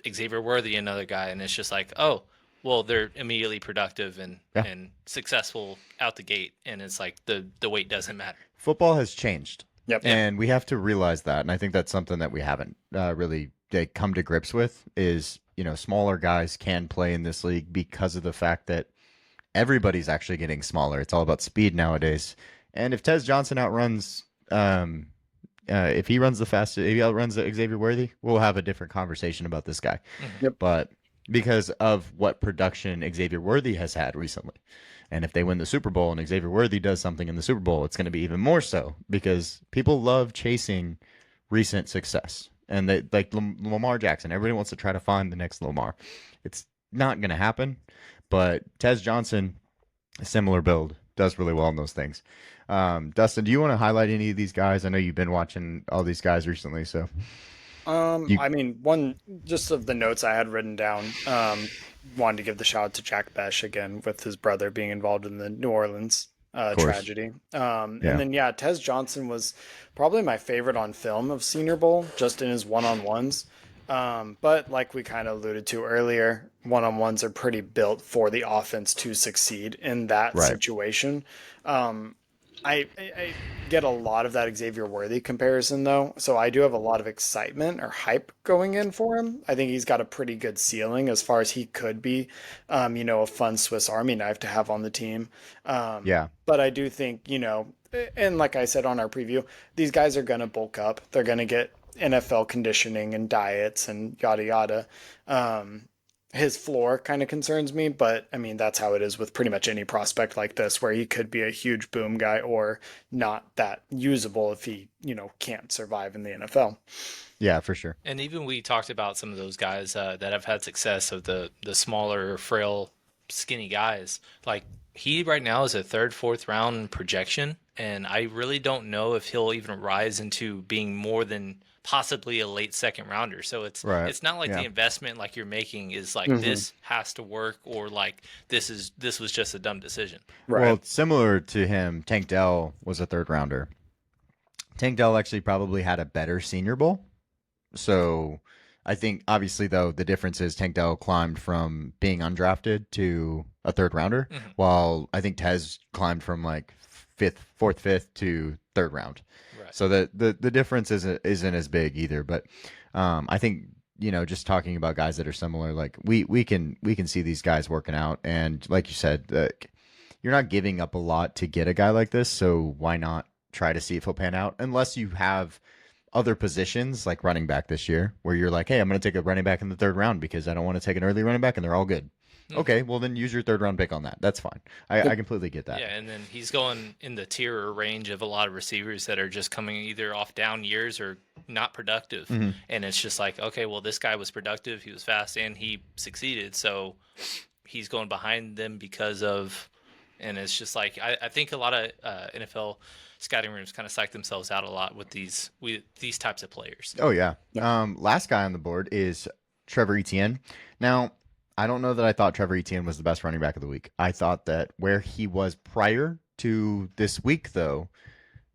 Xavier Worthy, another guy, and it's just like, oh, well, they're immediately productive and Yeah. successful out the gate, and it's like the weight doesn't matter. Football has changed. Yep. And we have to realize that. And I think that's something that we haven't really come to grips with is, smaller guys can play in this league because of the fact that everybody's actually getting smaller. It's all about speed nowadays. And if Tez Johnson outruns, if he runs the fastest, if he outruns Xavier Worthy, we'll have a different conversation about this guy. Yep. But because of what production Xavier Worthy has had recently. And if they win the Super Bowl and Xavier Worthy does something in the Super Bowl, it's going to be even more so because people love chasing recent success. And they like Lamar Jackson. Everybody wants to try to find the next Lamar. It's not going to happen. But Tez Johnson, a similar build, does really well in those things. Dustin, do you want to highlight any of these guys? I know you've been watching all these guys recently, so. I mean, one just of the notes I had written down, wanted to give the shout out to Jack Besh again with his brother being involved in the New Orleans tragedy. And then, Tez Johnson was probably my favorite on film of Senior Bowl, just in his one-on-ones. But like we kind of alluded to earlier, one-on-ones are pretty built for the offense to succeed in that situation. I get a lot of that Xavier Worthy comparison though, so I do have a lot of excitement or hype going in for him. I think he's got a pretty good ceiling as far as he could be, a fun Swiss Army knife to have on the team. Yeah. But I do think, and like I said on our preview, these guys are going to bulk up. They're going to get NFL conditioning and diets and yada yada. His floor kind of concerns me, but I mean, that's how it is with pretty much any prospect like this, where he could be a huge boom guy or not that usable if he, can't survive in the NFL. Yeah, for sure. And even we talked about some of those guys that have had success of the smaller, frail, skinny guys. Like he right now is a third, fourth round projection, and I really don't know if he'll even rise into being more than possibly a late second rounder. So it's not like the investment like you're making is like this has to work or like this was just a dumb decision. Right. Well, similar to him, Tank Dell was a third rounder. Tank Dell actually probably had a better Senior Bowl. So I think obviously though the difference is Tank Dell climbed from being undrafted to a third rounder, while I think Tez climbed from like fourth, fifth to third round. Right. So the difference isn't as big either. But I think just talking about guys that are similar, like we can see these guys working out, and like you said, you're not giving up a lot to get a guy like this, so why not try to see if he'll pan out? Unless you have other positions like running back this year where you're like, hey, I'm going to take a running back in the third round because I don't want to take an early running back and they're all good. Okay, well then use your third round pick on that. That's fine. I completely get that. Yeah, and then he's going in the tier or range of a lot of receivers that are just coming either off down years or not productive. And it's just like, okay, well this guy was productive, he was fast, and he succeeded. So he's going behind them because of, and it's just like I think a lot of NFL scouting rooms kind of psych themselves out a lot with these types of players. Oh yeah. Last guy on the board is Trevor Etienne. Now, I don't know that I thought Trevor Etienne was the best running back of the week. I thought that where he was prior to this week, though,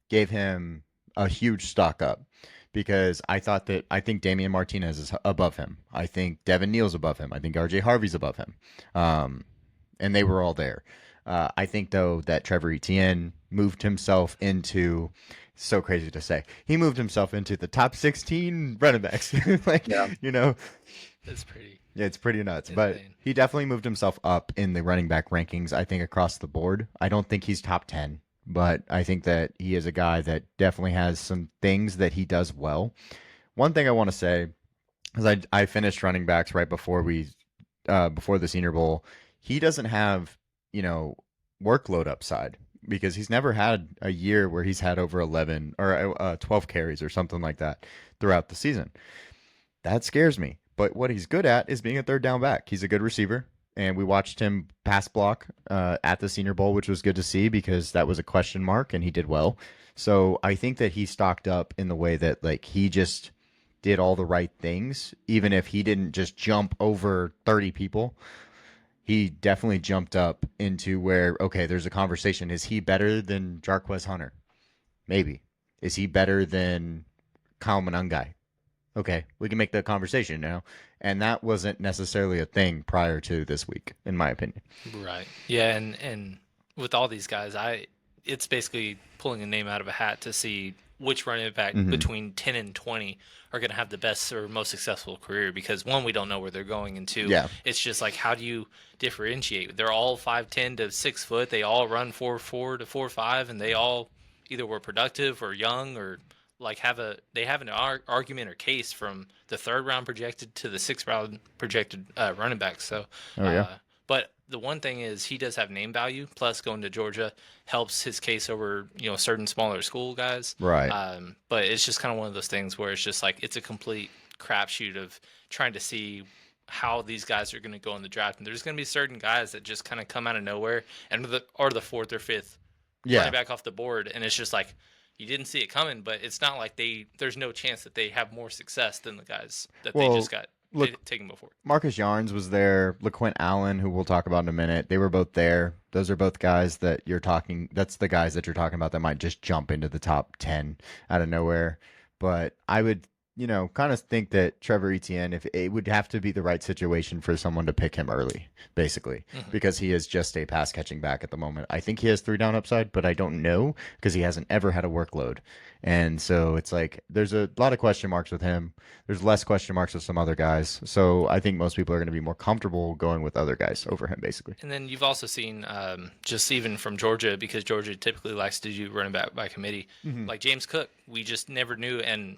gave him a huge stock up because I think Damian Martinez is above him. I think Devin Neal's above him. I think RJ Harvey's above him. And they were all there. I think, though, that Trevor Etienne moved himself into, so crazy to say, he moved himself into the top 16 running backs. It's pretty. Yeah, it's pretty nuts. Insane. But he definitely moved himself up in the running back rankings, I think, across the board. I don't think he's top 10, but I think that he is a guy that definitely has some things that he does well. One thing I want to say is I finished running backs right before before the Senior Bowl. He doesn't have, workload upside because he's never had a year where he's had over 11 or 12 carries or something like that throughout the season. That scares me But what he's good at is being a third down back. He's a good receiver. And we watched him pass block at the Senior Bowl, which was good to see because that was a question mark and he did well. So I think that he stocked up in the way that like he just did all the right things, even if he didn't just jump over 30 people. He definitely jumped up into where, okay, there's a conversation. Is he better than Jarquez Hunter? Maybe. Is he better than Kyle Monangai? Okay, we can make the conversation now. And that wasn't necessarily a thing prior to this week, in my opinion. Right. Yeah, and with all these guys, it's basically pulling a name out of a hat to see which running back between 10 and 20 are going to have the best or most successful career because one, we don't know where they're going, and two, Yeah. it's just like how do you differentiate? They're all 5'10" to 6 foot. They all run 4'4" to 4'5", and they all either were productive or young or like they have an argument or case from the third round projected to the sixth round projected running back. So, Oh, yeah. but the one thing is he does have name value. Plus, going to Georgia helps his case over certain smaller school guys. Right. But it's just kind of one of those things where it's just like it's a complete crapshoot of trying to see how these guys are going to go in the draft. And there's going to be certain guys that just kind of come out of nowhere and are the fourth or fifth running back off the board, and it's just like you didn't see it coming. But it's not like there's no chance that they have more success than the guys that they just got taken before. Marcus Yarns was there. LaQuint Allen, who we'll talk about in a minute, they were both there. Those are both guys that you're talking. That's the guys that you're talking about that might just jump into the top 10 out of nowhere. But I would, kind of think that Trevor Etienne, if it would have to be the right situation for someone to pick him early, basically, because he is just a pass catching back at the moment. I think he has 3 down upside, but I don't know because he hasn't ever had a workload. And so it's like there's a lot of question marks with him. There's less question marks with some other guys. So I think most people are going to be more comfortable going with other guys over him, basically. And then you've also seen just even from Georgia, because Georgia typically likes to do running back by committee, like James Cook, we just never knew. And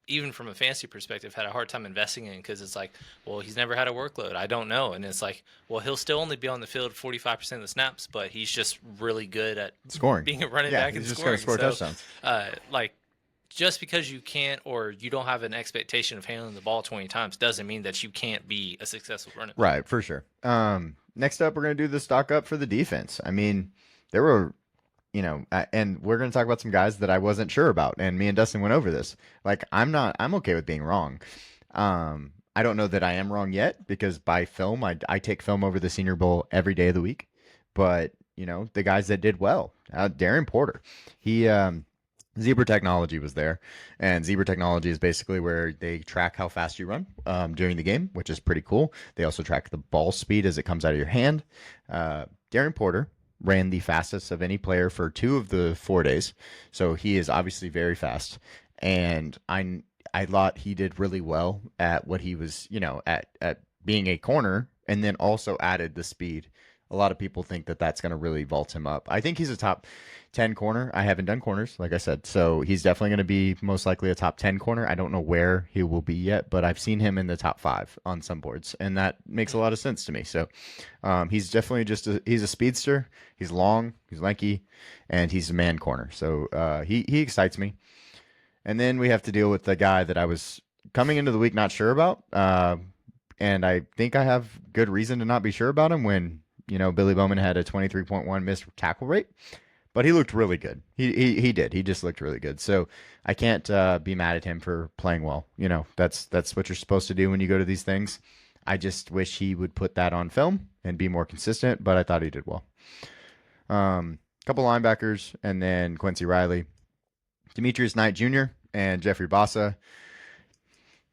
even from a fantasy perspective, had a hard time investing in because it's like, well, he's never had a workload. I don't know. And it's like, well, he'll still only be on the field 45% of the snaps, but he's just really good at scoring, being a running back and he's just scoring. Score touchdowns. Like, just because you can't or you don't have an expectation of handling the ball 20 times doesn't mean that you can't be a successful running back. Right, for sure. Next up, we're going to do the stock up for the defense. I mean, there were and we're going to talk about some guys that I wasn't sure about. And me and Dustin went over this. Like, I'm okay with being wrong. I don't know that I am wrong yet because by film, I take film over the Senior Bowl every day of the week. But, the guys that did well, Darren Porter, Zebra Technology was there. And Zebra Technology is basically where they track how fast you run during the game, which is pretty cool. They also track the ball speed as it comes out of your hand. Darren Porter ran the fastest of any player for 2 of the 4 days. So he is obviously very fast. And I thought he did really well at what he was, at being a corner, and then also added the speed. A lot of people think that that's going to really vault him up. I think he's a top 10 corner. I haven't done corners, like I said. So he's definitely going to be most likely a top 10 corner. I don't know where he will be yet, but I've seen him in the top 5 on some boards, and that makes a lot of sense to me. So he's definitely he's a speedster. He's long, he's lanky, and he's a man corner. So he excites me. And then we have to deal with the guy that I was coming into the week not sure about. And I think I have good reason to not be sure about him when, Billy Bowman had a 23.1 missed tackle rate. But he looked really good. He did. He just looked really good. So I can't be mad at him for playing well. That's what you're supposed to do when you go to these things. I just wish he would put that on film and be more consistent, but I thought he did well. Couple linebackers, and then Quincy Riley. Demetrius Knight Jr. and Jeffrey Bassa.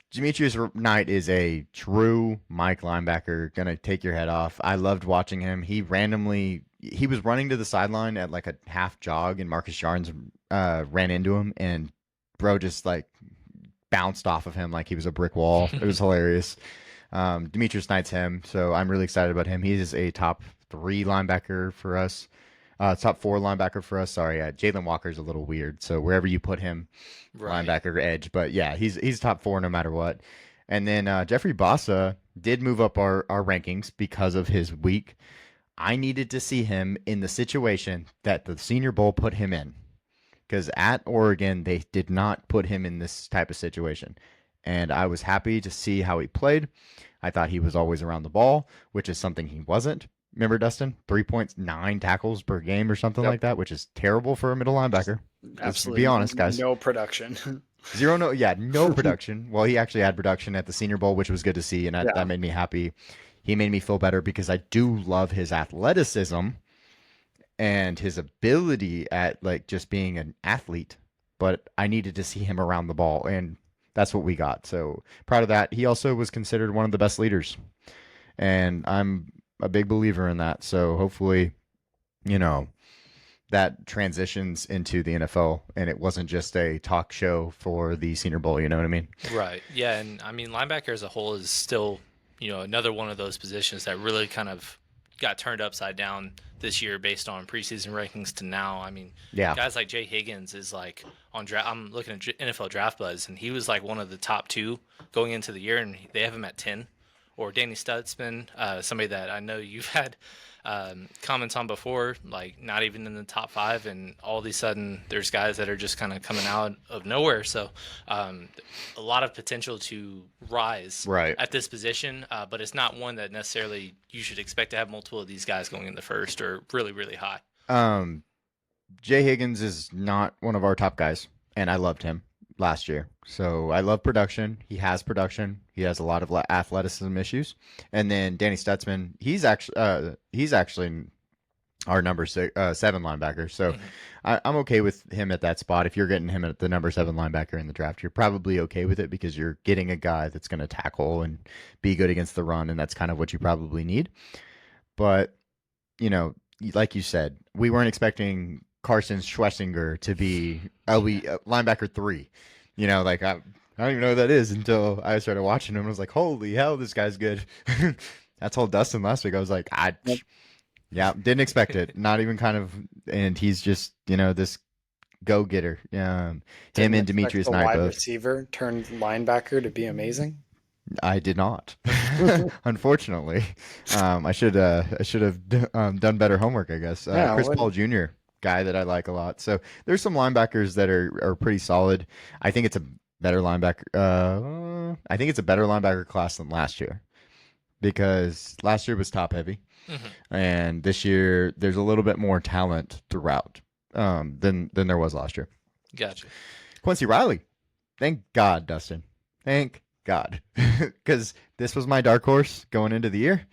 Demetrius Knight is a true Mike linebacker, going to take your head off. I loved watching him. He was running to the sideline at like a half jog, and Marcus Yarns ran into him, and bro just like bounced off of him like he was a brick wall. It was hilarious. Demetrius Knight's him, so I'm really excited about him. He is a top 3 linebacker for us. Top 4 linebacker for us. Sorry, Jalen Walker's a little weird. So wherever you put him, right. Linebacker, edge. But yeah, he's top 4 no matter what. And then Jeffrey Bassa did move up our rankings because of his week. I needed to see him in the situation that the Senior Bowl put him in. Because at Oregon, they did not put him in this type of situation. and I was happy to see how he played. I thought he was always around the ball, which is something he wasn't. Remember, Dustin? 3.9 tackles per game or something Yep. like that, which is terrible for a middle linebacker. Let's be Absolutely honest, guys. no production. Zero, no, yeah, no production. Well, he actually had production at the Senior Bowl, which was good to see, and that Yeah. made me happy. He made me feel better because I do love his athleticism and his ability at like just being an athlete, but I needed to see him around the ball, and that's what we got. So proud of that. He also was considered one of the best leaders, and I'm a big believer in that. So hopefully, you know, that transitions into the NFL and it wasn't just a talk show for the Senior Bowl. You know what I mean? Right. Yeah, and I mean linebacker as a whole is still, another one of those positions that really kind of got turned upside down this year based on preseason rankings to now. I mean, Yeah. guys like Jay Higgins is like on draft. I'm looking at NFL Draft Buzz, and he was like one of the top two going into the year, and they have him at 10. Or Danny Stutzman, somebody that I know you've had comments on before, like not even in the top five, and all of a sudden there's guys that are just kind of coming out of nowhere. So a lot of potential to rise Right. at this position, but it's not one that necessarily you should expect to have multiple of these guys going in the first or really, really high. Um, Jay Higgins is not one of our top guys, and I loved him last year. So I love production. He has production. He has a lot of athleticism issues. And then Danny Stutzman, he's actually our number 7 linebacker. So I'm okay with him at that spot. If you're getting him at the number 7 linebacker in the draft, you're probably okay with it because you're getting a guy that's going to tackle and be good against the run, and that's kind of what you probably need. But like you said, we weren't expecting Carson Schwessinger to be linebacker 3. Like I don't even know who that is until I started watching him. I was like, holy hell, this guy's good. I told Dustin last week, I was like, yeah, didn't expect it. Not even kind of, and he's just, this go getter. Him Didn't and expect Demetrius the Knight wide both. receiver turned linebacker to be amazing. I did not, unfortunately. I should have done better homework, I guess. Yeah, Chris Paul Jr., guy that I like a lot. So there's some linebackers that are pretty solid. I think it's a better linebacker. I think it's a better linebacker class than last year because last year was top heavy, and this year there's a little bit more talent throughout than there was last year. Gotcha. Quincy Riley, thank God, Dustin. Thank God, because this was my dark horse going into the year,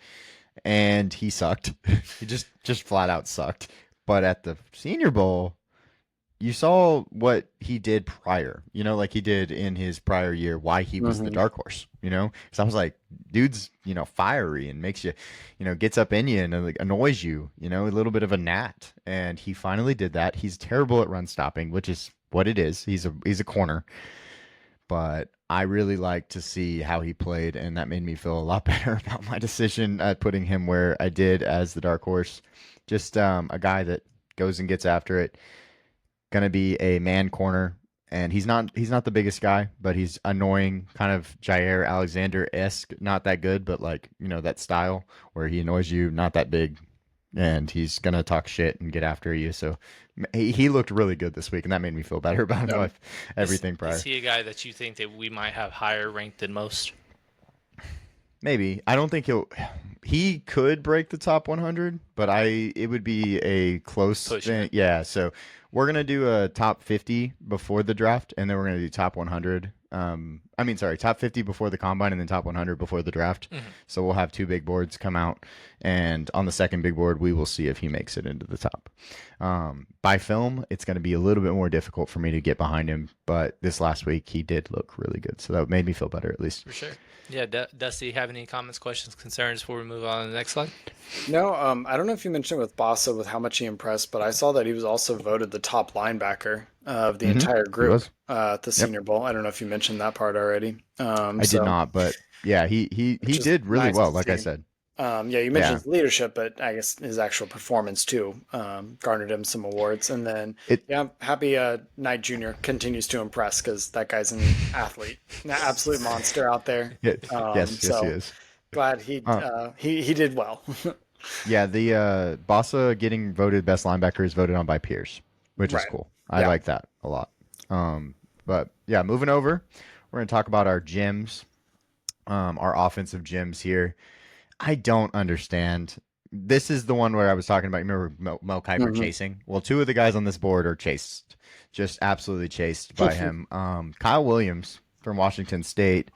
and he sucked. He just flat out sucked. But at the Senior Bowl, you saw what he did prior. Like he did in his prior year. Why he was the dark horse. Because I was like, dude's fiery and makes you, gets up in you and like, annoys you. A little bit of a gnat, and he finally did that. He's terrible at run stopping, which is what it is. He's a corner. But I really like to see how he played, and that made me feel a lot better about my decision at putting him where I did as the dark horse. Just a guy that goes and gets after it. Gonna be a man corner, and he's not the biggest guy, but he's annoying, kind of Jair Alexander-esque. Not that good, but like that style where he annoys you. Not that big, and he's gonna talk shit and get after you. So he looked really good this week, and that made me feel better about everything prior. Is he a guy that you think that we might have higher ranked than most? Maybe. I don't think he could break the top 100, but it would be a close thing. Yeah, so we're going to do a top 50 before the draft, and then we're going to do top 100. Top 50 before the combine, and then top 100 before the draft. So we'll have 2 big boards come out, and on the second big board, we will see if he makes it into the top. By film, it's going to be a little bit more difficult for me to get behind him, but this last week, he did look really good, so that made me feel better at least. For sure. Yeah, Dusty, have any comments, questions, concerns before we move on to the next slide? No, I don't know if you mentioned with Bossa with how much he impressed, but I saw that he was also voted the top linebacker of the entire group at the Senior Bowl. I don't know if you mentioned that part already. I did not, but yeah, he did really well, like I said. You mentioned his leadership, but I guess his actual performance too garnered him some awards. And then, I'm happy Knight Jr. continues to impress because that guy's an athlete, an absolute monster out there. Yes, he is. Glad he did well. Yeah, the Bossa getting voted best linebacker is voted on by peers, which is cool. I like that a lot. But yeah, moving over, We're going to talk about our gyms, our offensive gyms here. I don't understand. This is the one where I was talking about. Remember Mel Kiper Hmm. chasing? Well, two of the guys on this board are chased, just absolutely chased by him. Kyle Williams from Washington State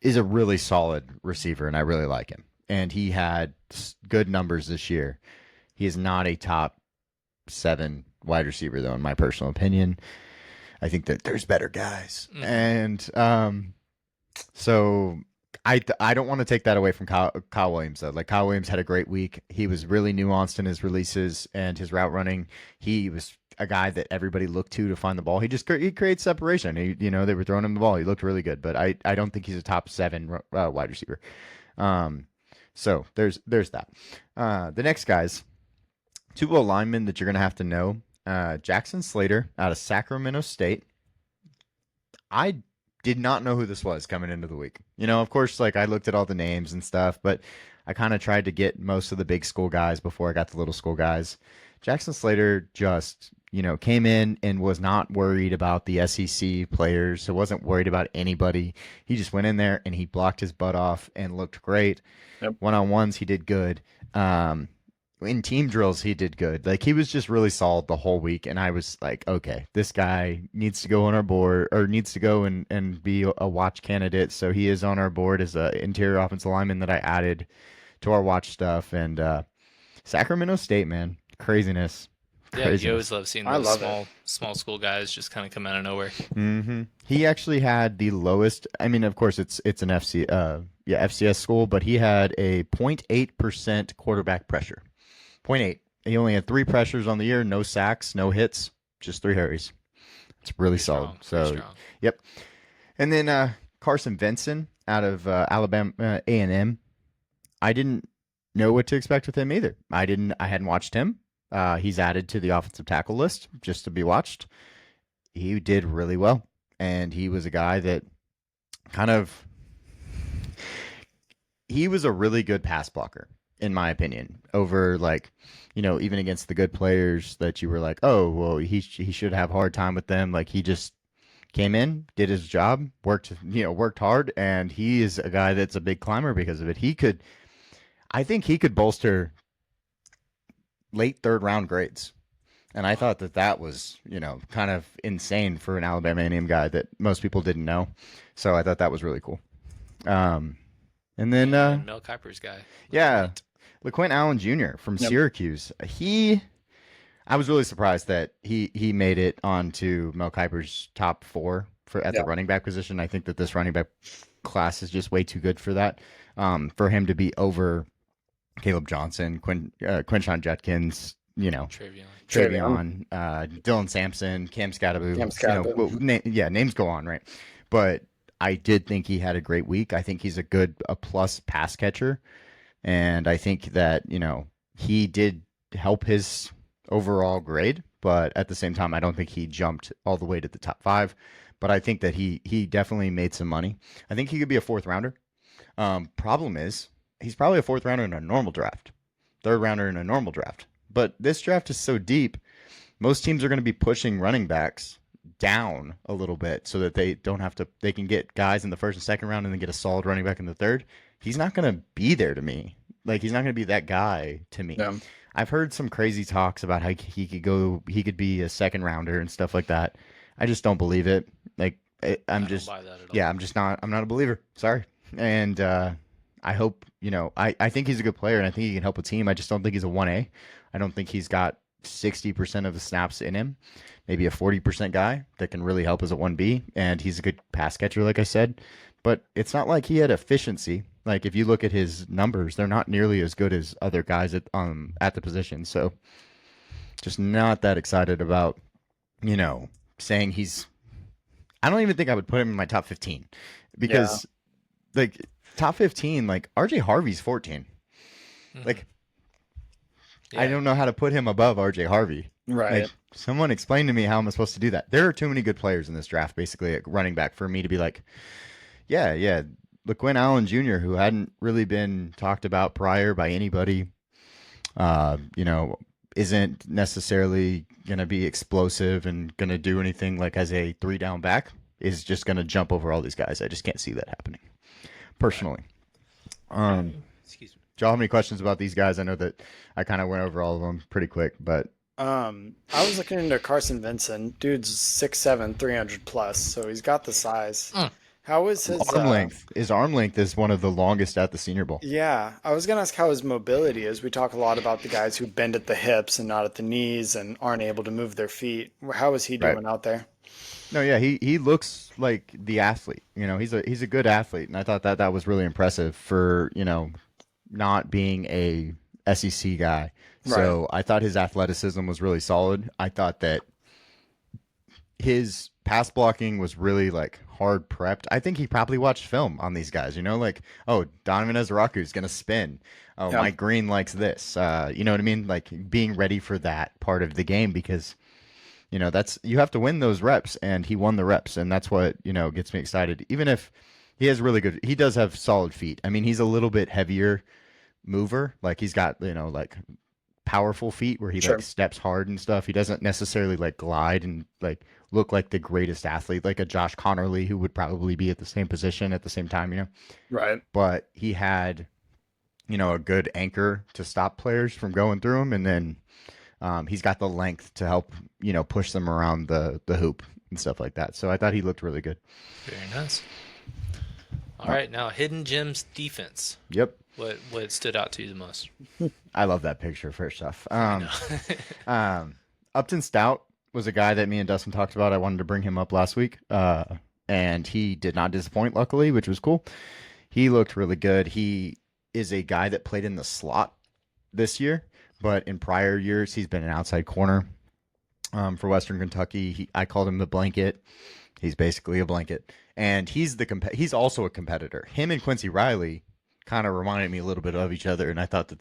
is a really solid receiver, and I really like him. And he had good numbers this year. He is not a top 7 wide receiver, though, in my personal opinion. I think that there's better guys. Mhm. And so I don't want to take that away from Kyle Williams, though. Like, Kyle Williams had a great week. He was really nuanced in his releases and his route running. He was a guy that everybody looked to find the ball. He creates separation. They were throwing him the ball. He looked really good, but I don't think he's a top 7 wide receiver. So there's that. The next guys, two linemen that you're gonna have to know. Jackson Slater out of Sacramento State. I did not know who this was coming into the week. Of course, like, I looked at all the names and stuff, but I kind of tried to get most of the big school guys before I got the little school guys. Jackson Slater just, came in and was not worried about the SEC players. So wasn't worried about anybody. He just went in there and he blocked his butt off and looked great. Yep. One-on-ones, he did good. In team drills, he did good. Like, he was just really solid the whole week, and I was like, okay, this guy needs to go on our board, or needs to go and be a watch candidate. So he is on our board as an interior offensive lineman that I added to our watch stuff. And Sacramento State, man, craziness. Yeah, you always love seeing I those love small school guys just kind of come out of nowhere. Mm-hmm. He actually had the lowest. I mean, of course, it's an FCS school, but he had a 0.8% quarterback pressure. 0.8. He only had 3 pressures on the year, no sacks, no hits, just 3 hurries. It's really Pretty solid. strong, So, pretty strong. yep. And then Carson Vinson out of Alabama A&M. I didn't know what to expect with him either. I hadn't watched him. He's added to the offensive tackle list just to be watched. He did really well, and he was a guy that he was a really good pass blocker, in my opinion, over, like, even against the good players that you were like, oh, well, he should have a hard time with them. Like, he just came in, did his job, worked hard, and he is a guy that's a big climber because of it. I think he could bolster late 3rd round grades. And I thought that was, kind of insane for an Alabama A&M guy that most people didn't know. So I thought that was really cool. And then, And Mel Kiper's guy. yeah, LaQuint Allen Jr. from Yep. Syracuse. I was really surprised that he made it onto Mel Kiper's top 4 at the Yeah. running back position. I think that this running back class is just way too good for that. For him to be over Caleb Johnson, Quinshon Judkins, Travion. Dylan Sampson, Cam Scatteroo. Cam Scatteroo. Names go on, right? But I did think he had a great week. I think he's a plus pass catcher. And I think that, he did help his overall grade. But at the same time, I don't think he jumped all the way to the top 5. But I think that he definitely made some money. I think he could be a 4th rounder. Problem is, he's probably a 4th rounder in a normal draft, 3rd rounder in a normal draft. But this draft is so deep, most teams are going to be pushing running backs down a little bit so that they can get guys in the 1st and 2nd round and then get a solid running back in the 3rd. He's not going to be there to me. Like, he's not going to be that guy to me. Yeah. I've heard some crazy talks about how he could be a 2nd rounder and stuff like that. I just don't believe it. Like, I don't buy that at all. yeah, I'm not a believer. Sorry. And I hope, I think he's a good player and I think he can help a team. I just don't think he's a 1A. I don't think he's got 60% of the snaps in him. Maybe a 40% guy that can really help as a 1B. And he's a good pass catcher, like I said. But it's not like he had efficiency. Like, if you look at his numbers, they're not nearly as good as other guys at the position. So just not that excited about, saying he's. I don't even think I would put him in my top 15 because, like, top 15, like, RJ Harvey's 14. Mhm. Like, Yeah. I don't know how to put him above RJ Harvey. Right. Like, someone explain to me how am I supposed to do that? There are too many good players in this draft, basically, at running back, for me to be like, yeah, LaQuint Allen Jr., who hadn't really been talked about prior by anybody, isn't necessarily going to be explosive and going to do anything like as a 3-down back. is just going to jump over all these guys. I just can't see that happening personally. Excuse me. Do y'all have any questions about these guys? I know that I kind of went over all of them pretty quick, but I was looking into Carson Vincent. Dude's 6'7", 300 plus, so he's got the size. Mm. How is his arm length is one of the longest at the Senior Bowl. Yeah, I was gonna ask how his mobility is. We talk a lot about the guys who bend at the hips and not at the knees and aren't able to move their feet. How is he Right. doing out there? No, yeah, he looks like the athlete. He's a good athlete, and I thought that was really impressive for not being a SEC guy. Right. So I thought his athleticism was really solid. I thought that his pass blocking was really like hard prepped. I think he probably watched film on these guys. Like, oh, Donovan Ezraku is gonna spin. Oh, Yeah. Mike Green likes this. You know what I mean? Like being ready for that part of the game because that's you have to win those reps, and he won the reps, and that's what gets me excited. Even if he has he does have solid feet. I mean, he's a little bit heavier mover. Like he's got like powerful feet where he Sure. like steps hard and stuff. He doesn't necessarily like glide and like look like the greatest athlete, like a Josh Connerly who would probably be at the same position at the same time. Right. But he had a good anchor to stop players from going through him, and then he's got the length to help push them around the hoop and stuff like that. So I thought he looked really good. Very nice. All right, now Hidden Gems defense. Yep. What stood out to you the most? I love that picture, first off. I know. Upton Stout was a guy that me and Dustin talked about. I wanted to bring him up last week, and he did not disappoint, luckily, which was cool. He looked really good. He is a guy that played in the slot this year, but in prior years, he's been an outside corner for Western Kentucky. I called him the blanket. He's basically a blanket, and he's also a competitor. Him and Quincy Riley kind of reminded me a little bit of each other, and I thought that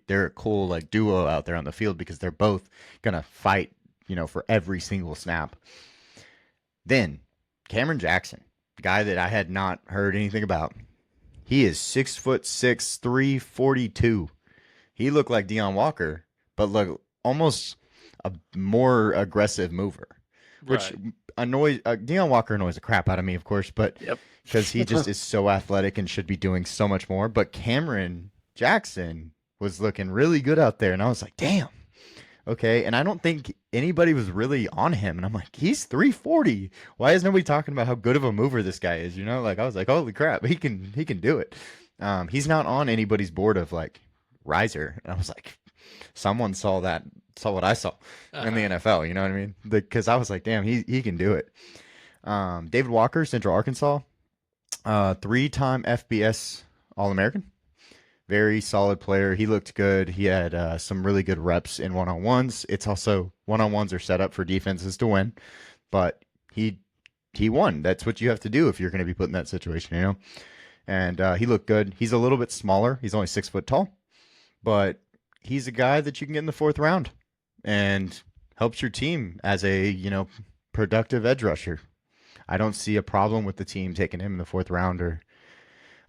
they're a cool like duo out there on the field because they're both gonna fight, for every single snap. Then Cameron Jackson, guy that I had not heard anything about. He is 6'6", 342. He looked like Deion Walker, but look almost a more aggressive mover, which Right. annoys Deion Walker annoys the crap out of me, of course, but Yep. because he just is so athletic and should be doing so much more. But Cameron Jackson was looking really good out there, and I was like, damn, okay. And I don't think anybody was really on him, and I'm like, he's 340. Why is nobody talking about how good of a mover this guy is? Like I was like, holy crap, he can do it. He's not on anybody's board of like riser, and I was like, someone saw what I saw in the NFL. You know what I mean? Because I was like, damn, he can do it. David Walker, Central Arkansas, 3-time FBS All-American. Very solid player. He looked good. He had some really good reps in one-on-ones. It's also one-on-ones are set up for defenses to win, but he won. That's what you have to do if you're going to be put in that situation, And he looked good. He's a little bit smaller. He's only 6 foot tall, but he's a guy that you can get in the 4th round and helps your team as a productive edge rusher. I don't see a problem with the team taking him in the 4th round, or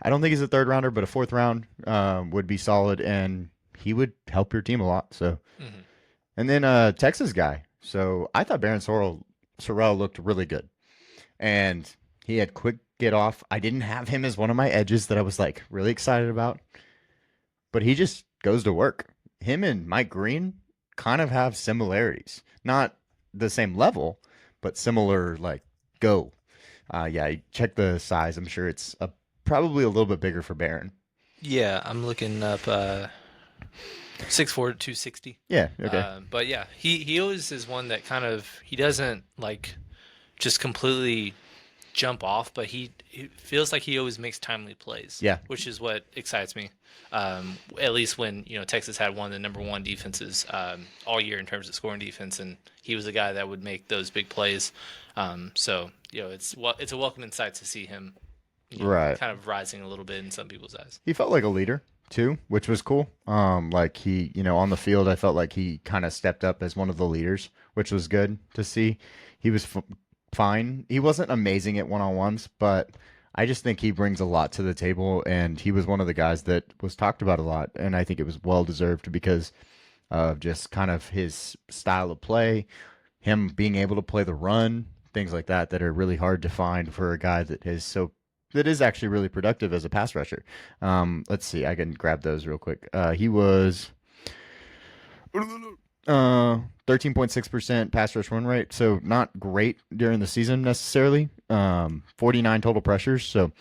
I don't think he's a 3rd rounder, but a 4th round would be solid, and he would help your team a lot. So, and then Texas guy. So I thought Baron Sorrell looked really good, and he had quick get off. I didn't have him as one of my edges that I was like really excited about, but he just goes to work. Him and Mike Green kind of have similarities, not the same level, but similar like go. Yeah, check the size. I'm sure it's probably a little bit bigger for Barron. Yeah, I'm looking up 6'4", 260. Yeah, okay. But yeah, he always is one that kind of he doesn't like just completely jump off, but it feels like he always makes timely plays. Yeah. Which is what excites me. At least when Texas had one of the number one defenses all year in terms of scoring defense, and he was the guy that would make those big plays. So it's a welcome insight to see him, Right. kind of rising a little bit in some people's eyes. He felt like a leader too, which was cool. Like he, on the field, I felt like he kind of stepped up as one of the leaders, which was good to see. He was fine. He wasn't amazing at one-on-ones, but I just think he brings a lot to the table, and he was one of the guys that was talked about a lot, and I think it was well-deserved because of just kind of his style of play, him being able to play the run, things like that are really hard to find for a guy that is actually really productive as a pass rusher. Let's see, I can grab those real quick. He was 13.6% pass rush run rate, so not great during the season necessarily. 49 total pressures, so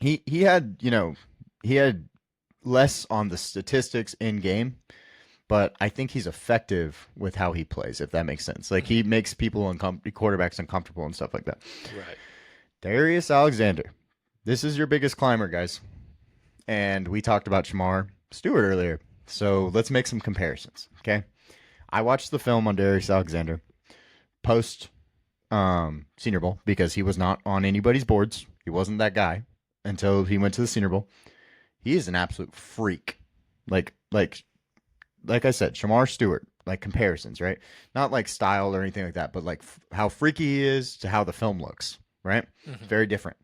he had he had less on the statistics in game, but I think he's effective with how he plays, if that makes sense. Like, he makes quarterbacks uncomfortable and stuff like that. Right. Darius Alexander, this is your biggest climber, guys, and we talked about Shamar Stewart earlier, so let's make some comparisons. Okay, I watched the film on Darius Alexander post Senior Bowl because he was not on anybody's boards. He wasn't that guy until he went to the Senior Bowl. He is an absolute freak. Like I said, Shamar Stewart, like comparisons, right? Not like style or anything like that, but like how freaky he is to how the film looks, right? Mm-hmm. Very different.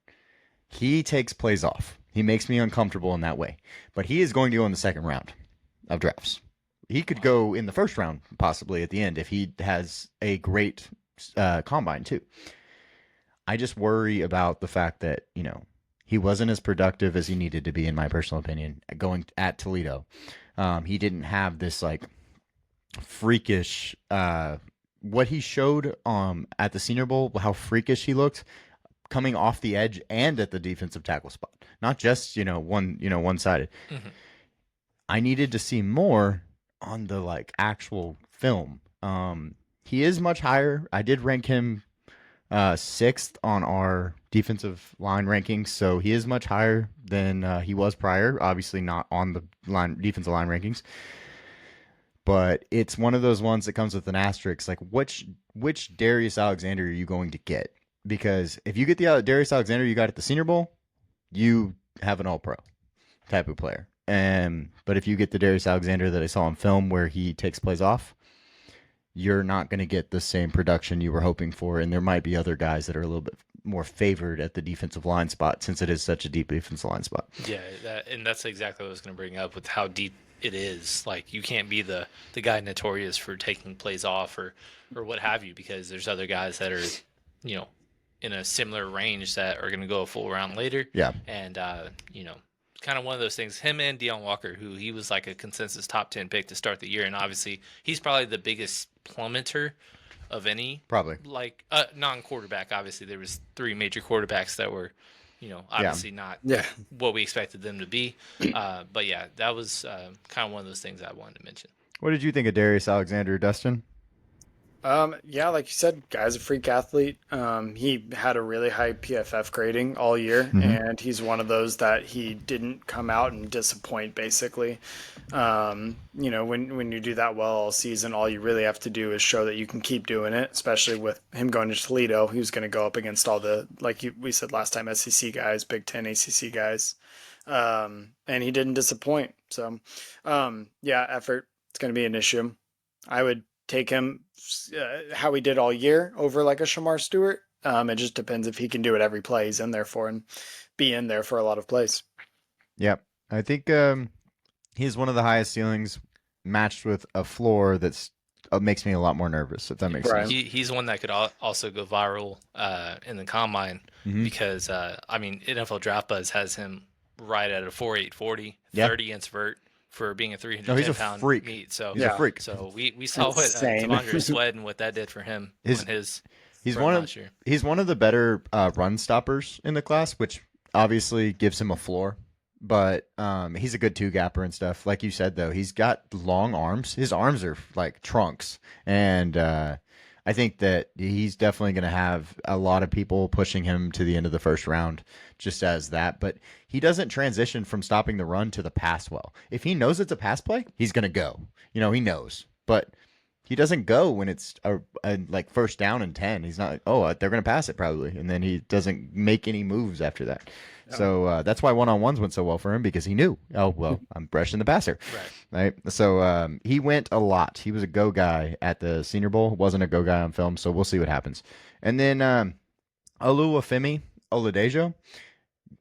He takes plays off. He makes me uncomfortable in that way. But he is going to go in the second round of drafts. He could go in the first round, possibly at the end, if he has a great combine too. I just worry about the fact that, he wasn't as productive as he needed to be, in my personal opinion, going at Toledo. He didn't have this like freakish what he showed at the Senior Bowl, how freakish he looked coming off the edge and at the defensive tackle spot, not just one-sided. Mm-hmm. I needed to see more on the like actual film. He is much higher. I did rank him 6th on our defensive line rankings, so he is much higher than he was prior. Obviously not on the defensive line rankings, but it's one of those ones that comes with an asterisk. Like, which Darius Alexander are you going to get? Because if you get the Darius Alexander you got at the Senior Bowl, you have an All-Pro type of player. But if you get the Darius Alexander that I saw on film where he takes plays off, you're not going to get the same production you were hoping for, and there might be other guys that are a little bit more favored at the defensive line spot since it is such a deep defensive line spot. Yeah, and that's exactly what I was going to bring up with how deep it is. Like, you can't be the guy notorious for taking plays off or what have you, because there's other guys that are, in a similar range that are going to go a full round later. Yeah. And, kind of one of those things. Him and Deion Walker, who he was like a consensus top 10 pick to start the year, and obviously he's probably the biggest plummeter of any Probably. like non-quarterback. Obviously there was 3 major quarterbacks that were, obviously not what we expected them to be. But yeah, that was kind of one of those things I wanted to mention. What did you think of Darius Alexander, Dustin? Yeah, like you said, guy's a freak athlete. He had a really high PFF grading all year, and he's one of those that he didn't come out and disappoint, basically. When you do that well all season, all you really have to do is show that you can keep doing it, especially with him going to Toledo. He was going to go up against all the, we said last time, SEC guys, Big Ten, ACC guys. And he didn't disappoint. So, effort, it's going to be an issue. I would take him how he did all year over like a Shamar Stewart. It just depends if he can do it every play he's in there for and be in there for a lot of plays. Yep. I think he has one of the highest ceilings matched with a floor that's makes me a lot more nervous, if that makes sense. He's one that could also go viral in the combine because, NFL Draft Buzz has him right at a 4.8 40, 30 inch vert for being a 310-pound meat. So he's a freak. So we saw what Devondre Sweat and what that did for him on his he's one of the better run stoppers in the class, which obviously gives him a floor. But he's a good 2-gapper and stuff. Like you said, though, he's got long arms. His arms are like trunks. And I think that he's definitely going to have a lot of people pushing him to the end of the first round just as that. But he doesn't transition from stopping the run to the pass well. If he knows it's a pass play, he's going to go. He knows. But he doesn't go when it's a like first down and 10. He's not like, they're going to pass it probably. And then he doesn't make any moves after that. Yeah. So that's why one-on-ones went so well for him, because he knew, I'm brushing the passer. Right. So he went a lot. He was a go guy at the Senior Bowl. Wasn't a go guy on film. So we'll see what happens. And then Oluwafemi Oladejo.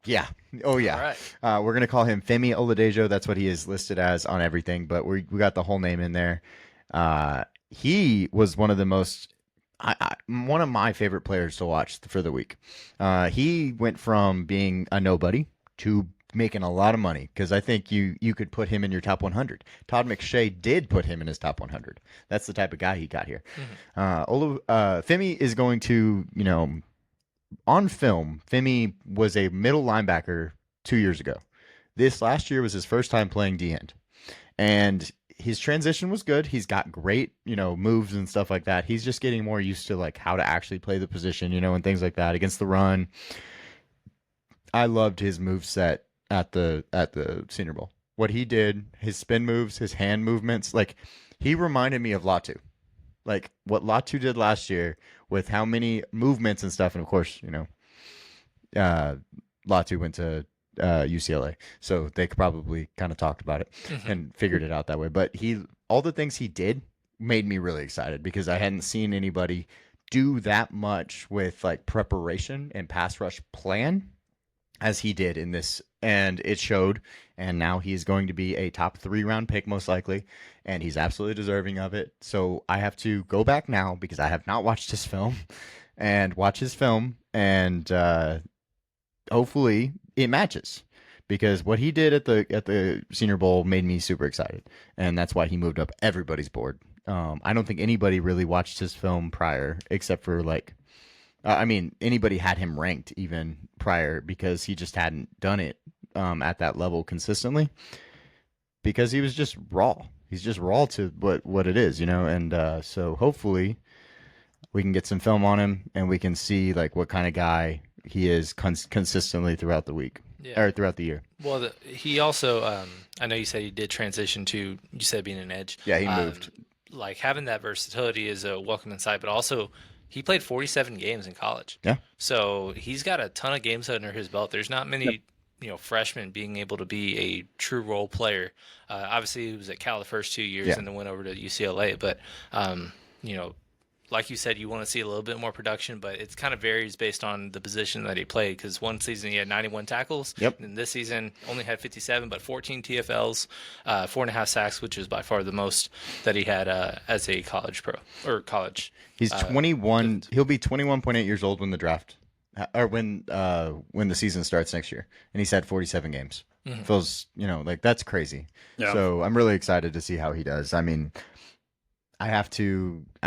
Yeah. Oh, yeah. All right. We're going to call him Femi Oladejo. That's what he is listed as on everything. But we got the whole name in there. He was one of the most one of my favorite players to watch for the week. He went from being a nobody to making a lot of money because I think you could put him in your top 100. Todd McShay did put him in his top 100. That's the type of guy he got here. Femi is going to, on film, Femi was a middle linebacker 2 years ago. This last year was his first time playing D end. And his transition was good. He's got great, moves and stuff like that. He's just getting more used to like how to actually play the position, and things like that against the run. I loved his move set at the Senior Bowl. What he did, his spin moves, his hand movements, like he reminded me of Latu. Like what Latu did last year with how many movements and stuff, and of course, Latu went to UCLA, so they probably kind of talked about it and figured it out that way. But all the things he did made me really excited because I hadn't seen anybody do that much with like preparation and pass rush plan as he did in this, and it showed. And now he's going to be a top 3 round pick most likely, and he's absolutely deserving of it. So I have to go back now because I have not watched his film and watch his film, and hopefully it matches because what he did at the Senior Bowl made me super excited, and that's why he moved up everybody's board. I don't think anybody really watched his film prior except for anybody had him ranked even prior because he just hadn't done it at that level consistently because he was just raw. He's just raw to what it is, and so hopefully we can get some film on him and we can see like what kind of guy he is consistently throughout the week or throughout the year. Well, he also, I know you said he did transition to, you said being an edge. Yeah, he moved. Like having that versatility is a welcome insight, but also he played 47 games in college. Yeah. So he's got a ton of games under his belt. There's not many, freshmen being able to be a true role player. Obviously, he was at Cal the first 2 years and then went over to UCLA. But, like you said, you want to see a little bit more production, but it kind of varies based on the position that he played. Because one season he had 91 tackles, and this season only had 57, but 14 TFLs, 4.5 sacks, which is by far the most that he had as a college pro or college. He's 21. He'll be 21.8 years old when the draft, or when the season starts next year, and he's had 47 games. Feels like that's crazy. Yeah. So I'm really excited to see how he does. I mean, I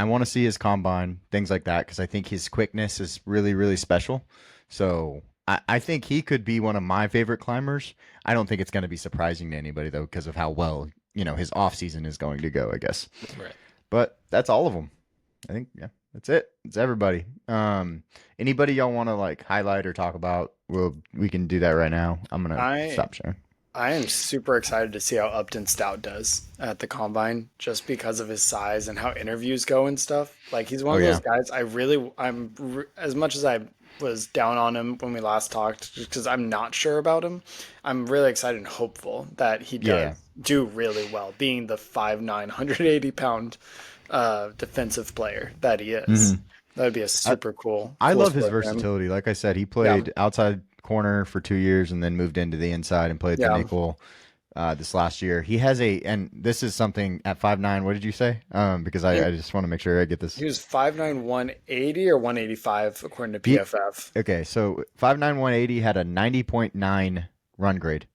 want to see his combine, things like that, because I think his quickness is really, really special. So I think he could be one of my favorite climbers. I don't think it's going to be surprising to anybody, though, because of how well, his offseason is going to go, I guess. Right. But that's all of them. I think, that's it. It's everybody. Anybody y'all want to, like, highlight or talk about, we can do that right now. I'm going to stop sharing. I am super excited to see how Upton Stout does at the combine just because of his size and how interviews go and stuff. Like he's one of those guys as much as I was down on him when we last talked because I'm not sure about him. I'm really excited and hopeful that he does do really well being the 5'9", 180-pound defensive player that he is. That would be a super cool. I love his versatility. Like I said, he played outside corner for 2 years and then moved into the inside and played the nickel this last year. He has and this is something at 5'9", what did you say? Because I just want to make sure I get this. He was 5'9", 180 or 185 according to PFF. Okay, so 5'9", 180 had a 90.9 run grade.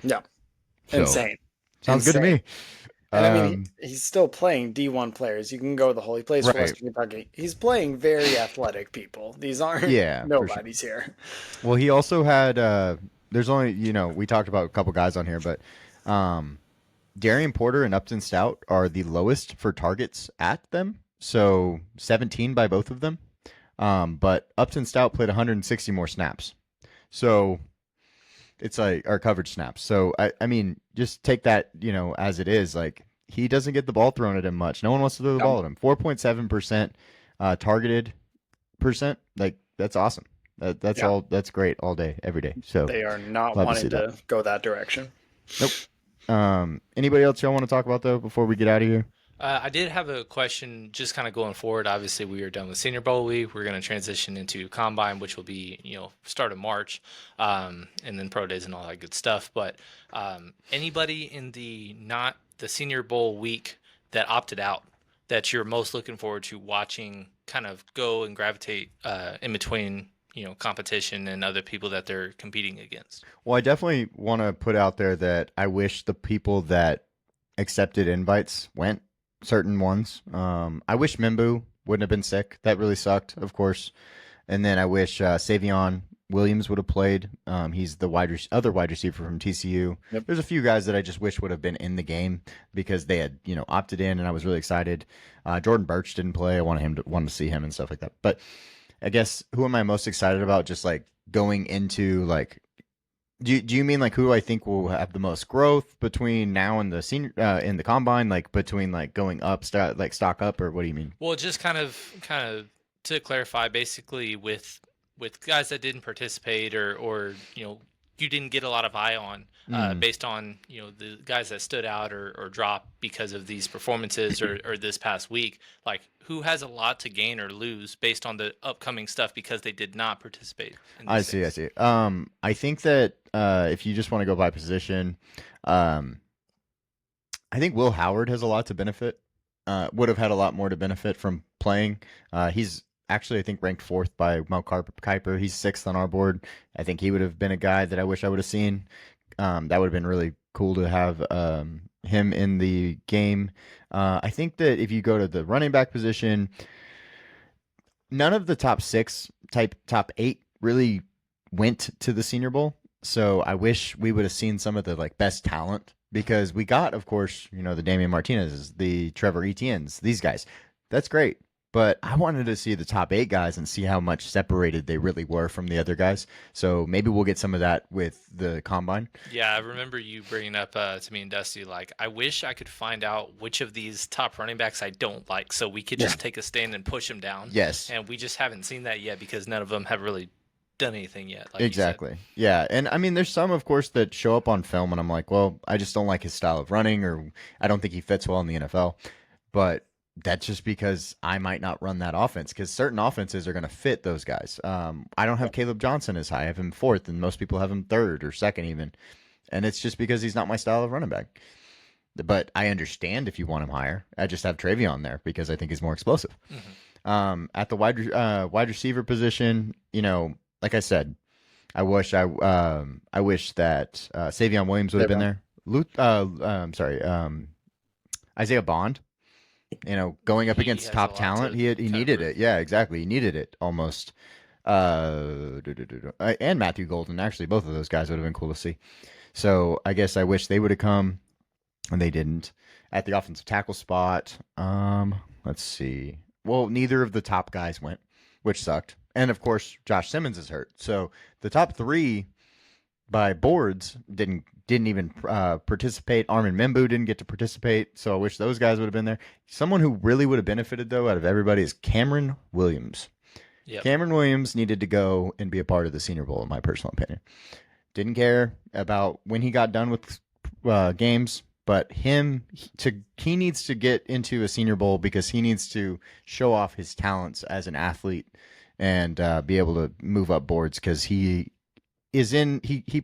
Yeah. Insane. Sounds good to me. And I mean, he's still playing D1 players. You can go the whole. He plays for Western Kentucky. He's playing very athletic people. These aren't nobodies here. Well, he also had. There's only we talked about a couple guys on here, but Darian Porter and Upton Stout are the lowest for targets at them. So 17 by both of them. But Upton Stout played 160 more snaps. So it's like our coverage snaps. So I mean, just take that, as it is. Like he doesn't get the ball thrown at him much. No one wants to throw the ball at him. 4.7% targeted percent. Like that's awesome. That's all. That's great all day, every day. So they are not wanting to go that direction. Nope. Anybody else y'all want to talk about though before we get out of here? I did have a question just kind of going forward. Obviously, we are done with Senior Bowl week. We're going to transition into Combine, which will be, start of March, and then Pro Days and all that good stuff. But anybody in not the Senior Bowl week that opted out that you're most looking forward to watching kind of go and gravitate in between, competition and other people that they're competing against? Well, I definitely want to put out there that I wish the people that accepted invites went, certain ones. I wish Mimbu wouldn't have been sick. That really sucked, of course. And then I wish Savion Williams would have played. He's the other wide receiver from TCU. Yep. There's a few guys that I just wish would have been in the game because they had, opted in, and I was really excited. Jordan Birch didn't play. I wanted to see him and stuff like that. But I guess who am I most excited about? Just like going into like, do you mean like who I think will have the most growth between now and the senior in the combine, like between like going up, stock up, or what do you mean? Well, just kind of to clarify, basically with guys that didn't participate or you didn't get a lot of eye on based on the guys that stood out or dropped because of these performances or this past week, like who has a lot to gain or lose based on the upcoming stuff because they did not participate in I these see, I things. see. I think that if you just want to go by position, um, I think Will Howard has a lot to benefit. Would have had a lot more to benefit from playing. He's actually, I think, ranked fourth by Mel Kiper. He's sixth on our board. I think he would have been a guy that I wish I would have seen. That would have been really cool to have him in the game. I think that if you go to the running back position, none of the top eight really went to the Senior Bowl. So I wish we would have seen some of the like best talent because we got, of course, the Damian Martinez's, the Trevor Etienne's, these guys. That's great. But I wanted to see the top eight guys and see how much separated they really were from the other guys. So maybe we'll get some of that with the combine. Yeah, I remember you bringing up to me and Dusty, like, I wish I could find out which of these top running backs I don't like so we could just take a stand and push them down. Yes. And we just haven't seen that yet because none of them have really done anything yet, like Exactly. Yeah. And I mean, there's some, of course, that show up on film, and I'm like, well, I just don't like his style of running, or I don't think he fits well in the NFL. But that's just because I might not run that offense because certain offenses are going to fit those guys. I don't have Caleb Johnson as high. I have him fourth, and most people have him third or second even. And it's just because he's not my style of running back. But I understand if you want him higher. I just have Travion there because I think he's more explosive. Mhm. At the wide receiver position, like I said, I wish that Savion Williams would have been there. Isaiah Bond. Going up He against has a top lot talent, to he kind of needed prove. it. Yeah, exactly. He needed it almost. And Matthew Golden, actually, both of those guys would have been cool to see. So I guess I wish they would have come, and they didn't. At the offensive tackle spot, let's see. Well, neither of the top guys went, which sucked. And of course, Josh Simmons is hurt. So the top three by boards didn't even participate. Armin Membu didn't get to participate, so I wish those guys would have been there. Someone who really would have benefited though out of everybody is Cameron Williams. Yep. Cameron Williams needed to go and be a part of the Senior Bowl, in my personal opinion. Didn't care about when he got done with games, but he needs to get into a Senior Bowl because he needs to show off his talents as an athlete and be able to move up boards because he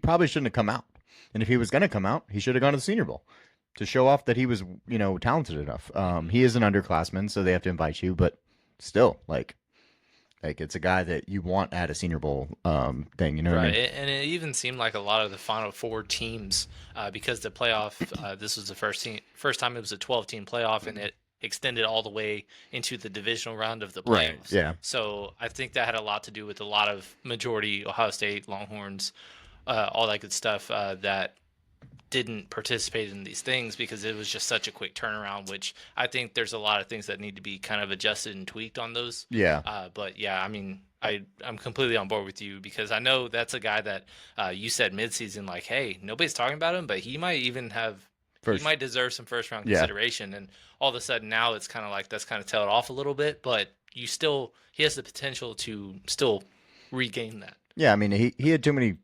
probably shouldn't have come out. And if he was going to come out, he should have gone to the Senior Bowl to show off that he was, talented enough. He is an underclassman, so they have to invite you, but still, like it's a guy that you want at a Senior Bowl thing. You know what I Right, mean? and it even seemed like a lot of the Final Four teams, because the playoff, this was the first time it was a 12-team playoff, and it extended all the way into the divisional round of the Right. playoffs. Yeah. So I think that had a lot to do with a lot of majority Ohio State Longhorns, all that good stuff that didn't participate in these things because it was just such a quick turnaround, which I think there's a lot of things that need to be kind of adjusted and tweaked on those. Yeah. But yeah, I mean, I'm completely on board with you because I know that's a guy that you said midseason, like, hey, nobody's talking about him, but he might even he First. might deserve some first round Yeah. consideration. And all of a sudden now it's kind of like that's kind of tailed off a little bit, but he has the potential to still regain that. Yeah. I mean, he had too many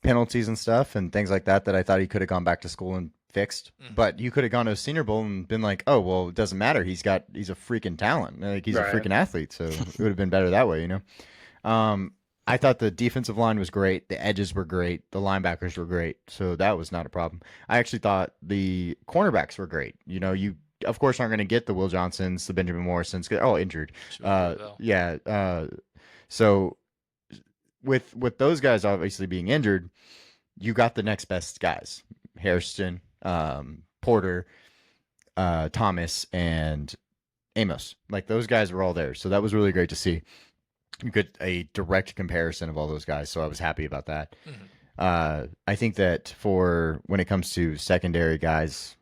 penalties and stuff and things like that I thought he could have gone back to school and fixed. Mhm. But you could have gone to a Senior Bowl and been like, oh well, it doesn't matter. He's a freaking talent. Like he's Right. a freaking athlete. So it would have been better that way. I thought the defensive line was great. The edges were great. The linebackers were great. So that was not a problem. I actually thought the cornerbacks were great. of course, aren't going to get the Will Johnsons, the Benjamin Morrisons, all injured. Yeah. So with those guys obviously being injured, you got the next best guys: Hairston, Porter, Thomas, and Amos. Like those guys were all there, so that was really great to see. You get a direct comparison of all those guys, so I was happy about that. I think that for when it comes to secondary guys,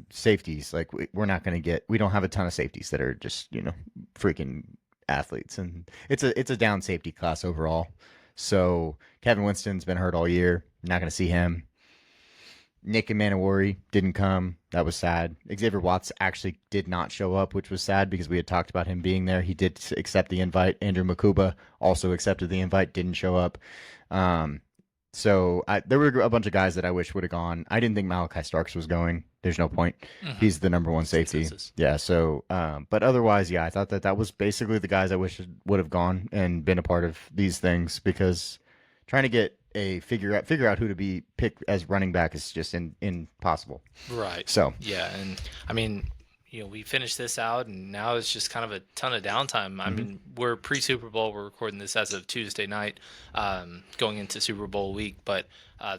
safeties, like we're not going to we don't have a ton of safeties that are just, freaking athletes. And it's a down safety class overall. So Kevin Winston's been hurt all year. Not going to see him. Nick and Manowari didn't come. That was sad. Xavier Watts actually did not show up, which was sad because we had talked about him being there. He did accept the invite. Andrew Makuba also accepted the invite, didn't show up. So there were a bunch of guys that I wish would have gone. I didn't think Malachi Starks was going. There's no point. He's the number one safety. Yeah. So, but otherwise, yeah, I thought that was basically the guys I wish would have gone and been a part of these things, because trying to get figure out who to be picked as running back is just impossible. Right. So yeah, and I mean, we finished this out, and now it's just kind of a ton of downtime. I mean, we're pre-Super Bowl. We're recording this as of Tuesday night, going into Super Bowl week. But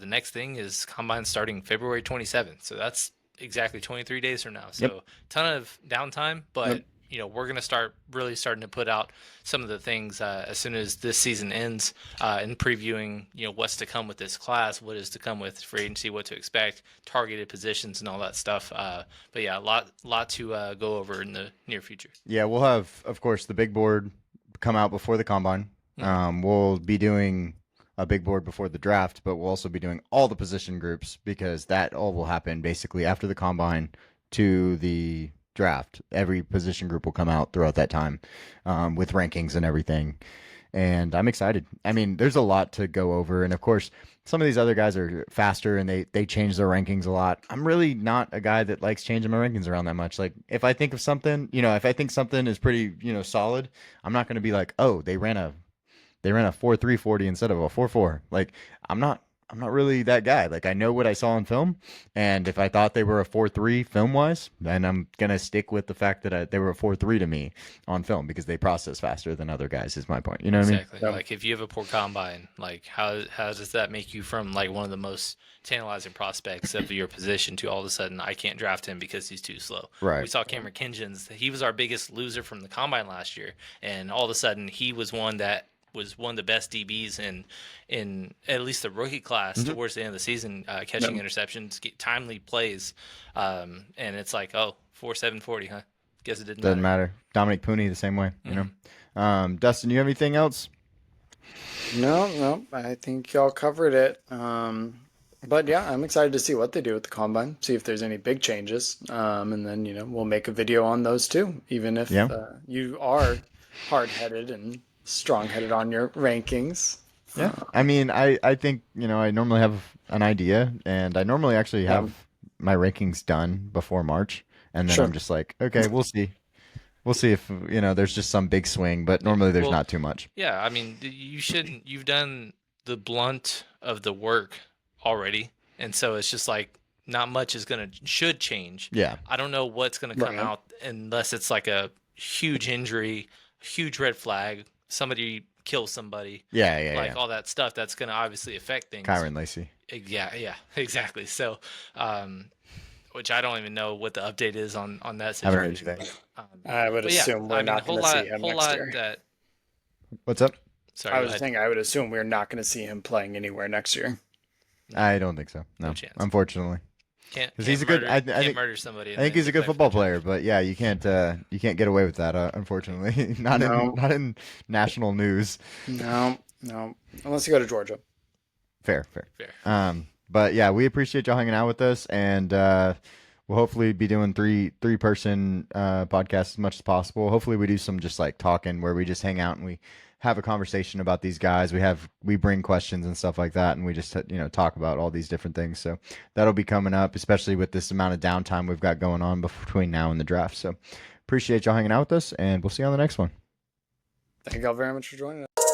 the next thing is Combine starting February 27th. So that's exactly 23 days from now. So ton of downtime, but we're going to starting to put out some of the things as soon as this season ends, and previewing, what's to come with this class, what is to come with free agency, what to expect, targeted positions, and all that stuff. But yeah, a lot to go over in the near future. Yeah, we'll have, of course, the big board come out before the Combine. We'll be doing a big board before the draft, but we'll also be doing all the position groups, because that all will happen basically after the Combine to the draft. Every position group will come out throughout that time, with rankings and everything. And I'm excited. I mean, there's a lot to go over. And of course, some of these other guys are faster and they change their rankings a lot. I'm really not a guy that likes changing my rankings around that much. Like if I think of something, if I think something is pretty, solid, I'm not going to be like, oh, they ran a 4.3 40 instead of a 4.4. Like I'm not really that guy. Like I know what I saw on film, and if I thought they were a 4.3 film wise, then I'm gonna stick with the fact that they were a 4.3 to me on film, because they process faster than other guys. Is my point. You know what I mean? Exactly. Like if you have a poor combine, like how does that make you from like one of the most tantalizing prospects of your position to all of a sudden I can't draft him because he's too slow? Right. We saw Cameron Kingens. He was our biggest loser from the combine last year, and all of a sudden he was one of the best DBs in at least the rookie class towards the end of the season, catching interceptions, timely plays, and it's like, 4.7 40, huh? Guess it doesn't matter. Dominic Pooney the same way, you know. Dustin, you have anything else? No, I think y'all covered it. But yeah, I'm excited to see what they do with the Combine, see if there's any big changes, and then we'll make a video on those too, even if you are hard-headed and strong-headed on your rankings. Yeah, I mean, I think, I normally have an idea, and I normally actually have my rankings done before March, and then I'm just like, okay, we'll see. We'll see if, there's just some big swing, but normally there's not too much. Yeah, I mean, you've done the blunt of the work already, and so it's just like not much should change. Yeah. I don't know what's going to come out unless it's like a huge injury, huge red flag, somebody kills somebody. Yeah. All that stuff that's going to obviously affect things. Kyron Lacey. Yeah, exactly. So, which I don't even know what the update is on that situation. Haven't heard anything. I would assume we're not going to see him next year. What's up? Sorry, I was saying I would assume we're not going to see him playing anywhere next year. I don't think so. No chance. Unfortunately. Because he's a good. I think murder somebody. I think he's a good football player, but yeah, you can't get away with that. Unfortunately, not in national news. No, unless you go to Georgia. Fair. But yeah, we appreciate y'all hanging out with us, and we'll hopefully be doing three person podcasts as much as possible. Hopefully, we do some just like talking where we just hang out and we have a conversation about these guys. We bring questions and stuff like that, and we just talk about all these different things. So that'll be coming up, especially with this amount of downtime we've got going on between now and the draft. So appreciate y'all hanging out with us, and we'll see you on the next one. Thank y'all very much for joining us.